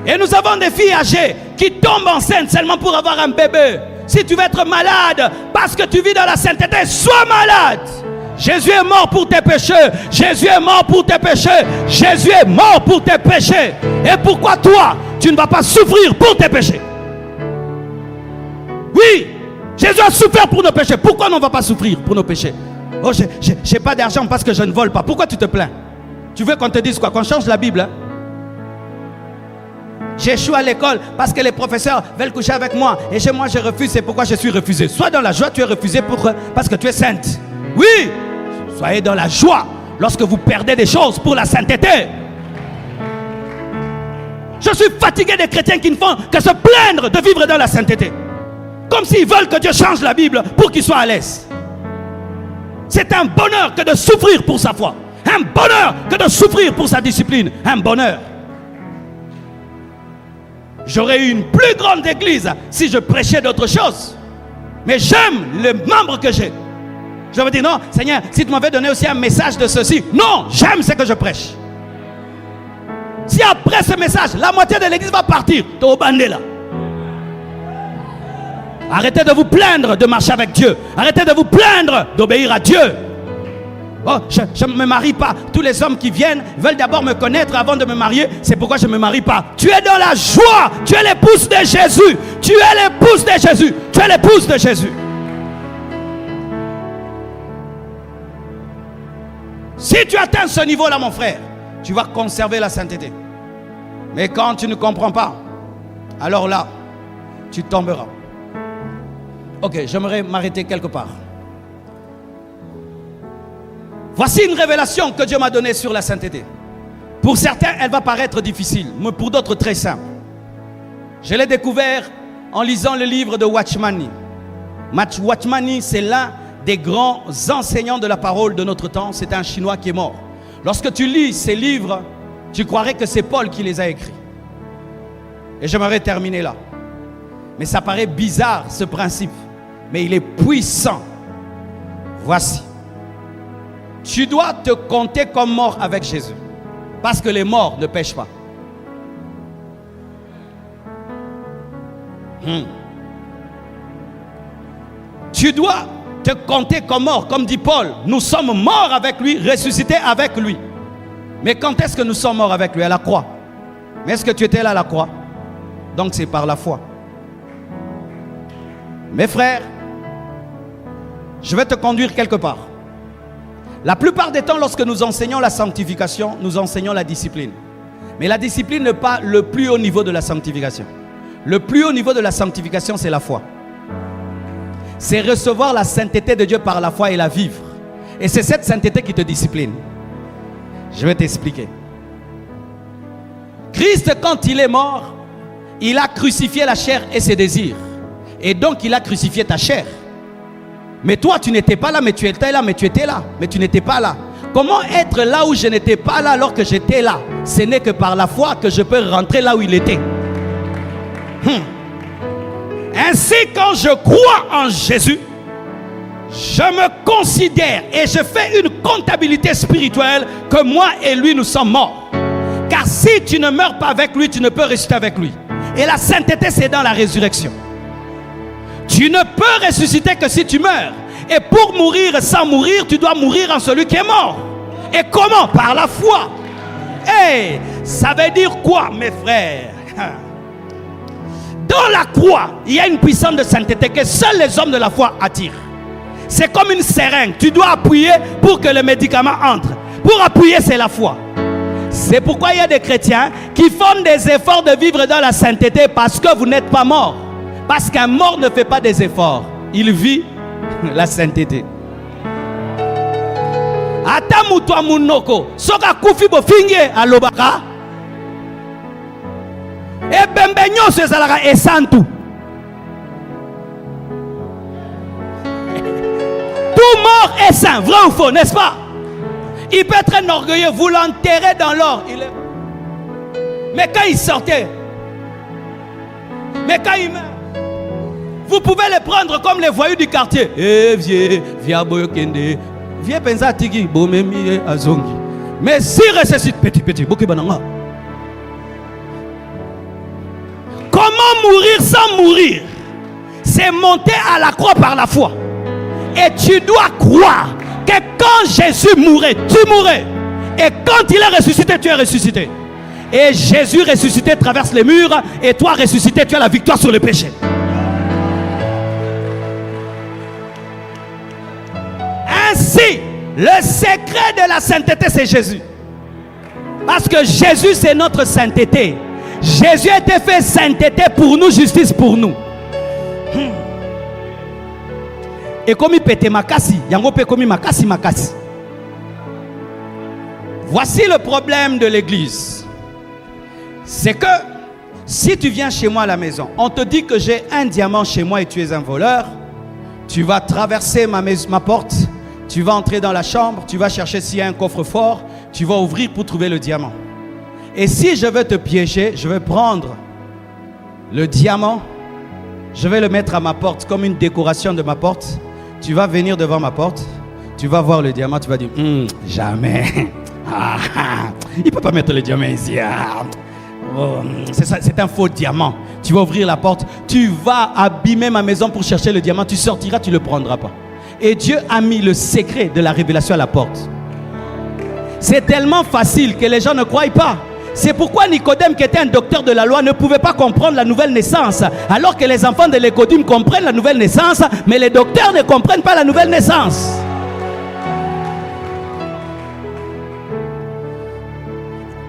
Et nous avons des filles âgées qui tombent enceintes seulement pour avoir un bébé. Si tu veux être malade parce que tu vis dans la sainteté, sois malade. Jésus est mort pour tes péchés. Jésus est mort pour tes péchés. Jésus est mort pour tes péchés. Et pourquoi toi, tu ne vas pas souffrir pour tes péchés? Oui, Jésus a souffert pour nos péchés. Pourquoi on ne va pas souffrir pour nos péchés? Oh, j'ai pas d'argent parce que je ne vole pas. Pourquoi tu te plains? Tu veux qu'on te dise quoi? Qu'on change la Bible, hein? J'échoue à l'école parce que les professeurs veulent coucher avec moi. Et moi, je refuse. C'est pourquoi je suis refusé. Sois dans la joie, tu es refusé parce que tu es sainte. Oui, soyez dans la joie lorsque vous perdez des choses pour la sainteté. Je suis fatigué des chrétiens qui ne font que se plaindre de vivre dans la sainteté. Comme s'ils veulent que Dieu change la Bible pour qu'ils soient à l'aise. C'est un bonheur que de souffrir pour sa foi. Un bonheur que de souffrir pour sa discipline. Un bonheur. J'aurais eu une plus grande église si je prêchais d'autres choses. Mais j'aime les membres que j'ai. Je me dis non, Seigneur, si tu m'avais donné aussi un message de ceci. Non, j'aime ce que je prêche. Si après ce message, la moitié de l'église va partir, t'es au bandé là. Arrêtez de vous plaindre de marcher avec Dieu. Arrêtez de vous plaindre d'obéir à Dieu. Oh, je ne me marie pas. Tous les hommes qui viennent veulent d'abord me connaître avant de me marier. C'est pourquoi je ne me marie pas. Tu es dans la joie. Tu es l'épouse de Jésus. Tu es l'épouse de Jésus. Tu es l'épouse de Jésus. Si tu atteins ce niveau-là, mon frère, tu vas conserver la sainteté. Mais quand tu ne comprends pas, alors là, tu tomberas. Ok, j'aimerais m'arrêter quelque part. Voici une révélation que Dieu m'a donnée sur la sainteté. Pour certains, elle va paraître difficile, mais pour d'autres, très simple. Je l'ai découvert en lisant le livre de Watchmani. Watchmani, c'est l'un des grands enseignants de la parole de notre temps. C'est un Chinois qui est mort. Lorsque tu lis ces livres, tu croirais que c'est Paul qui les a écrits. Et j'aimerais terminer là. Mais ça paraît bizarre, ce principe. Mais il est puissant. Voici. Tu dois te compter comme mort avec Jésus. Parce que les morts ne pêchent pas. Tu dois te compter comme mort. Comme dit Paul, nous sommes morts avec lui, ressuscités avec lui. Mais quand est-ce que nous sommes morts avec lui? À la croix. Mais est-ce que tu étais là à la croix? Donc c'est par la foi. Mes frères, je vais te conduire quelque part. La plupart des temps, lorsque nous enseignons la sanctification, nous enseignons la discipline. Mais la discipline n'est pas le plus haut niveau de la sanctification. Le plus haut niveau de la sanctification, c'est la foi. C'est recevoir la sainteté de Dieu par la foi et la vivre. Et c'est cette sainteté qui te discipline. Je vais t'expliquer. Christ, quand il est mort, il a crucifié la chair et ses désirs. Et donc, il a crucifié ta chair. Mais toi, tu n'étais pas là, mais tu étais là, mais tu étais là. Mais tu n'étais pas là. Comment être là où je n'étais pas là alors que j'étais là? Ce n'est que par la foi que je peux rentrer là où il était. Ainsi, quand je crois en Jésus, je me considère et je fais une comptabilité spirituelle que moi et lui nous sommes morts. Car si tu ne meurs pas avec lui, tu ne peux ressusciter avec lui. Et la sainteté, c'est dans la résurrection. Tu ne peux ressusciter que si tu meurs. Et pour mourir sans mourir, tu dois mourir en celui qui est mort. Et comment? Par la foi. Hey, ça veut dire quoi, mes frères? Dans la croix, il y a une puissance de sainteté que seuls les hommes de la foi attirent. C'est comme une seringue. Tu dois appuyer pour que le médicament entre. Pour appuyer, c'est la foi. C'est pourquoi il y a des chrétiens qui font des efforts de vivre dans la sainteté parce que vous n'êtes pas mort. Parce qu'un mort ne fait pas des efforts. Il vit la sainteté. Atamutua munoko soka kufi bofinge alobaka. Et bembenyo se zalaka esantu. Tout mort est saint, vrai ou faux, n'est-ce pas? Il peut être un orgueilleux, vous l'enterrez dans l'or. Mais quand il sortait, mais quand il meurt, vous pouvez les prendre comme les voyous du quartier. Eh, viens boyokende, viens pensa tiki, bomemi azongi. Mais s'il ressuscite, petit, boki bananga. Comment mourir sans mourir? C'est monter à la croix par la foi. Et tu dois croire que quand Jésus mourait, tu mourais. Et quand il est ressuscité, tu es ressuscité. Et Jésus ressuscité traverse les murs. Et toi ressuscité, tu as la victoire sur le péché. Ainsi, le secret de la sainteté, c'est Jésus. Parce que Jésus, c'est notre sainteté. Jésus a été fait sainteté pour nous, justice pour nous. Et comme il pète makasi, yango pe comme makasi. Voici le problème de l'église. C'est que si tu viens chez moi à la maison, on te dit que j'ai un diamant chez moi et tu es un voleur, tu vas traverser ma porte, tu vas entrer dans la chambre, tu vas chercher s'il y a un coffre-fort, tu vas ouvrir pour trouver le diamant. Et si je veux te piéger, je vais prendre le diamant, je vais le mettre à ma porte comme une décoration de ma porte. Tu vas venir devant ma porte, tu vas voir le diamant, tu vas dire jamais. Il ne peut pas mettre le diamant ici. C'est un faux diamant. Tu vas ouvrir la porte, tu vas abîmer ma maison pour chercher le diamant, tu sortiras, tu ne le prendras pas. Et Dieu a mis le secret de la révélation à la porte. C'est tellement facile que les gens ne croient pas. C'est pourquoi Nicodème, qui était un docteur de la loi, ne pouvait pas comprendre la nouvelle naissance. Alors que les enfants de l'Écodime comprennent la nouvelle naissance, mais les docteurs ne comprennent pas la nouvelle naissance.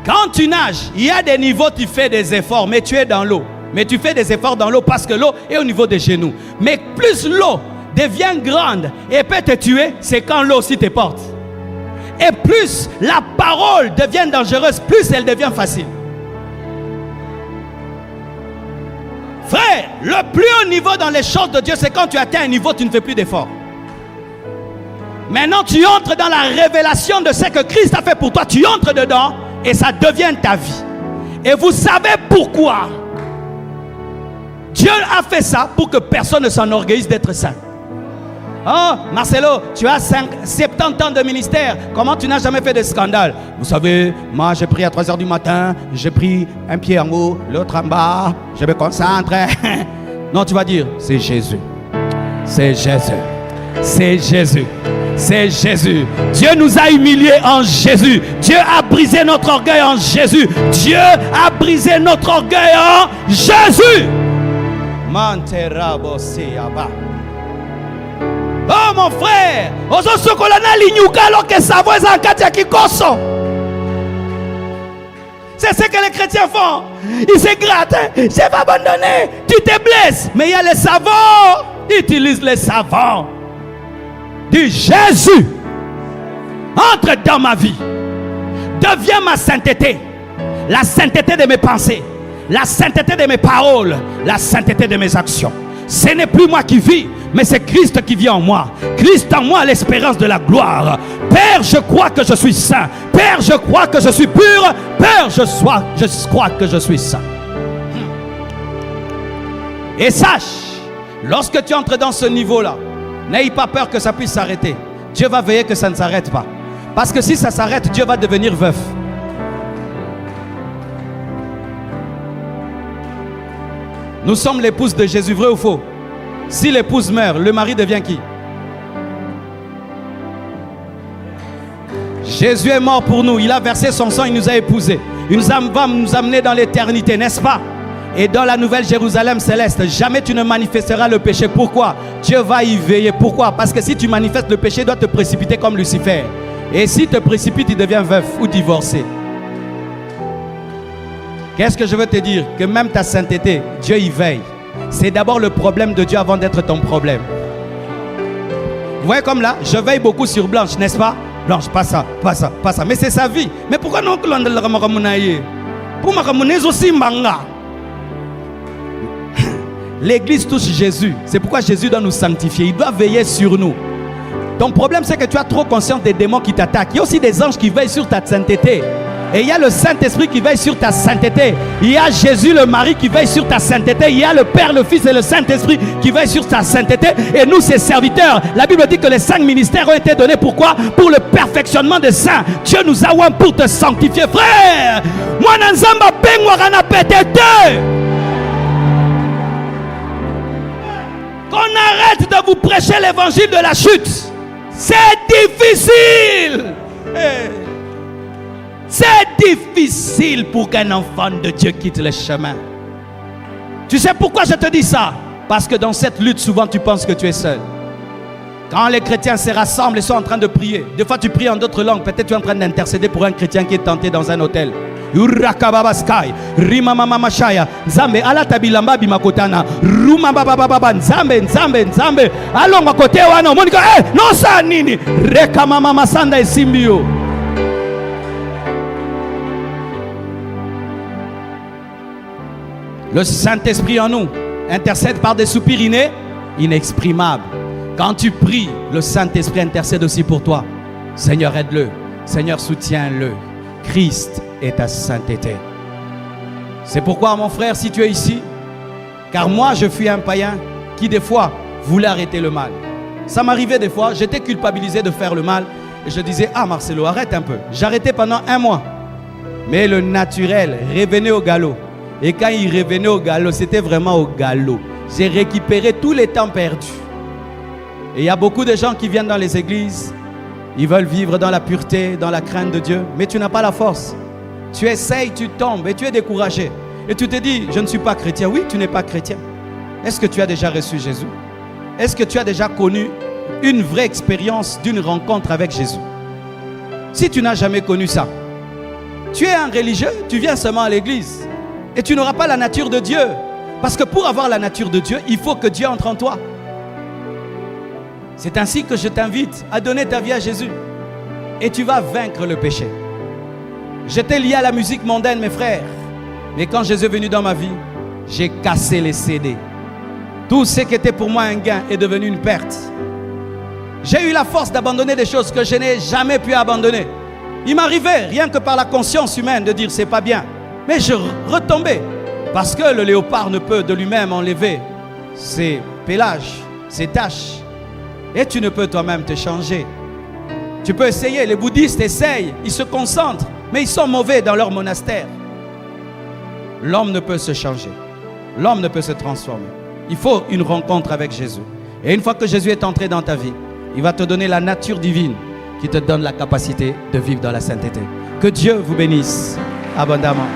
Quand tu nages, il y a des niveaux, tu fais des efforts, mais tu es dans l'eau. Mais tu fais des efforts dans l'eau parce que l'eau est au niveau des genoux. Mais plus l'eau devient grande et peut te tuer, c'est quand l'eau aussi te porte. Et plus la parole devient dangereuse, plus elle devient facile. Frère, le plus haut niveau dans les choses de Dieu, c'est quand tu atteins un niveau, tu ne fais plus d'efforts. Maintenant, tu entres dans la révélation de ce que Christ a fait pour toi. Tu entres dedans et ça devient ta vie. Et vous savez pourquoi Dieu a fait ça? Pour que personne ne s'enorgueillisse d'être saint. Oh, Marcelo, tu as 70 ans de ministère. Comment tu n'as jamais fait de scandale? Vous savez, moi j'ai pris à 3h du matin. J'ai pris un pied en haut, l'autre en bas. Je me concentre. Non, tu vas dire, c'est Jésus. C'est Jésus. C'est Jésus. C'est Jésus. Dieu nous a humiliés en Jésus. Dieu a brisé notre orgueil en Jésus. Dieu a brisé notre orgueil en Jésus. Oh mon frère, ozo sokolana linyuka alors que ça va en kikoso. C'est ce que les chrétiens font. Ils se grattent. Je vais abandonner. Tu te blesses. Mais il y a les savants. Ils utilisent les savants. Dis Jésus, entre dans ma vie. Deviens ma sainteté. La sainteté de mes pensées. La sainteté de mes paroles. La sainteté de mes actions. Ce n'est plus moi qui vis, mais c'est Christ qui vit en moi. Christ en moi, l'espérance de la gloire. Père, je crois que je suis saint. Père, je crois que je suis pur. Père, je crois que je suis saint. Et sache, lorsque tu entres dans ce niveau-là, n'aie pas peur que ça puisse s'arrêter. Dieu va veiller que ça ne s'arrête pas. Parce que si ça s'arrête, Dieu va devenir veuf. Nous sommes l'épouse de Jésus, vrai ou faux? Si l'épouse meurt, le mari devient qui? Jésus est mort pour nous, il a versé son sang, il nous a épousés. Il va nous amener dans l'éternité, n'est-ce pas? Et dans la nouvelle Jérusalem céleste, jamais tu ne manifesteras le péché. Pourquoi? Dieu va y veiller. Pourquoi? Parce que si tu manifestes le péché, il doit te précipiter comme Lucifer. Et si te précipite, il devient veuf ou divorcé. Qu'est-ce que je veux te dire? Que même ta sainteté, Dieu y veille. C'est d'abord le problème de Dieu avant d'être ton problème. Vous voyez comme là, je veille beaucoup sur Blanche, n'est-ce pas? Blanche, pas ça, pas ça, pas ça. Mais c'est sa vie. Mais pourquoi non? Pour ma aussi manga. L'église touche Jésus. C'est pourquoi Jésus doit nous sanctifier. Il doit veiller sur nous. Ton problème, c'est que tu as trop conscience des démons qui t'attaquent. Il y a aussi des anges qui veillent sur ta sainteté. Et il y a le Saint-Esprit qui veille sur ta sainteté. Il y a Jésus le mari qui veille sur ta sainteté. Il y a le Père, le Fils et le Saint-Esprit qui veillent sur ta sainteté. Et nous, ses serviteurs, la Bible dit que les 5 ministères ont été donnés. Pourquoi? Pour le perfectionnement des saints. Dieu nous a oint pour te sanctifier. Frère, moi, Nanzamba Pengwarana Pétété. Qu'on arrête de vous prêcher l'évangile de la chute. C'est difficile. C'est difficile pour qu'un enfant de Dieu quitte le chemin. Tu sais pourquoi je te dis ça? Parce que dans cette lutte, souvent tu penses que tu es seul. Quand les chrétiens se rassemblent et sont en train de prier, des fois tu pries en d'autres langues, peut-être tu es en train d'intercéder pour un chrétien qui est tenté dans un hôtel. Urakababaskai, Rimamamamashaya, Nzambe, Alatabilamba bimakotana, Rumabababa, Nzambe, Nzambe, Nzambe, Alonga kote wana, Monika, non ça nini, Rekamamama Sanda et Simbio. Le Saint-Esprit en nous intercède par des soupirs inexprimables. Quand tu pries, le Saint-Esprit intercède aussi pour toi. Seigneur, aide-le. Seigneur, soutiens-le. Christ est ta sainteté. C'est pourquoi, mon frère, si tu es ici, car moi, je fus un païen qui, des fois, voulait arrêter le mal. Ça m'arrivait des fois, j'étais culpabilisé de faire le mal. Et je disais, ah Marcelo, arrête un peu. J'arrêtais pendant 1 mois. Mais le naturel revenait au galop. Et quand il revenait au galop, c'était vraiment au galop. J'ai récupéré tous les temps perdus. Et il y a beaucoup de gens qui viennent dans les églises. Ils veulent vivre dans la pureté, dans la crainte de Dieu. Mais tu n'as pas la force. Tu essayes, tu tombes et tu es découragé. Et tu te dis, je ne suis pas chrétien. Oui, tu n'es pas chrétien. Est-ce que tu as déjà reçu Jésus? Est-ce que tu as déjà connu une vraie expérience d'une rencontre avec Jésus? Si tu n'as jamais connu ça, tu es un religieux, tu viens seulement à l'église. Et tu n'auras pas la nature de Dieu. Parce que pour avoir la nature de Dieu, il faut que Dieu entre en toi. C'est ainsi que je t'invite à donner ta vie à Jésus. Et tu vas vaincre le péché. J'étais lié à la musique mondaine, mes frères. Mais quand Jésus est venu dans ma vie, j'ai cassé les CD. Tout ce qui était pour moi un gain est devenu une perte. J'ai eu la force d'abandonner des choses que je n'ai jamais pu abandonner. Il m'arrivait, rien que par la conscience humaine, de dire c'est pas bien. Mais je retombais. Parce que le léopard ne peut de lui-même enlever ses pélages, ses taches. Et tu ne peux toi-même te changer. Tu peux essayer, les bouddhistes essayent, ils se concentrent, mais ils sont mauvais dans leur monastère. L'homme ne peut se changer. L'homme ne peut se transformer. Il faut une rencontre avec Jésus. Et une fois que Jésus est entré dans ta vie, il va te donner la nature divine qui te donne la capacité de vivre dans la sainteté. Que Dieu vous bénisse abondamment.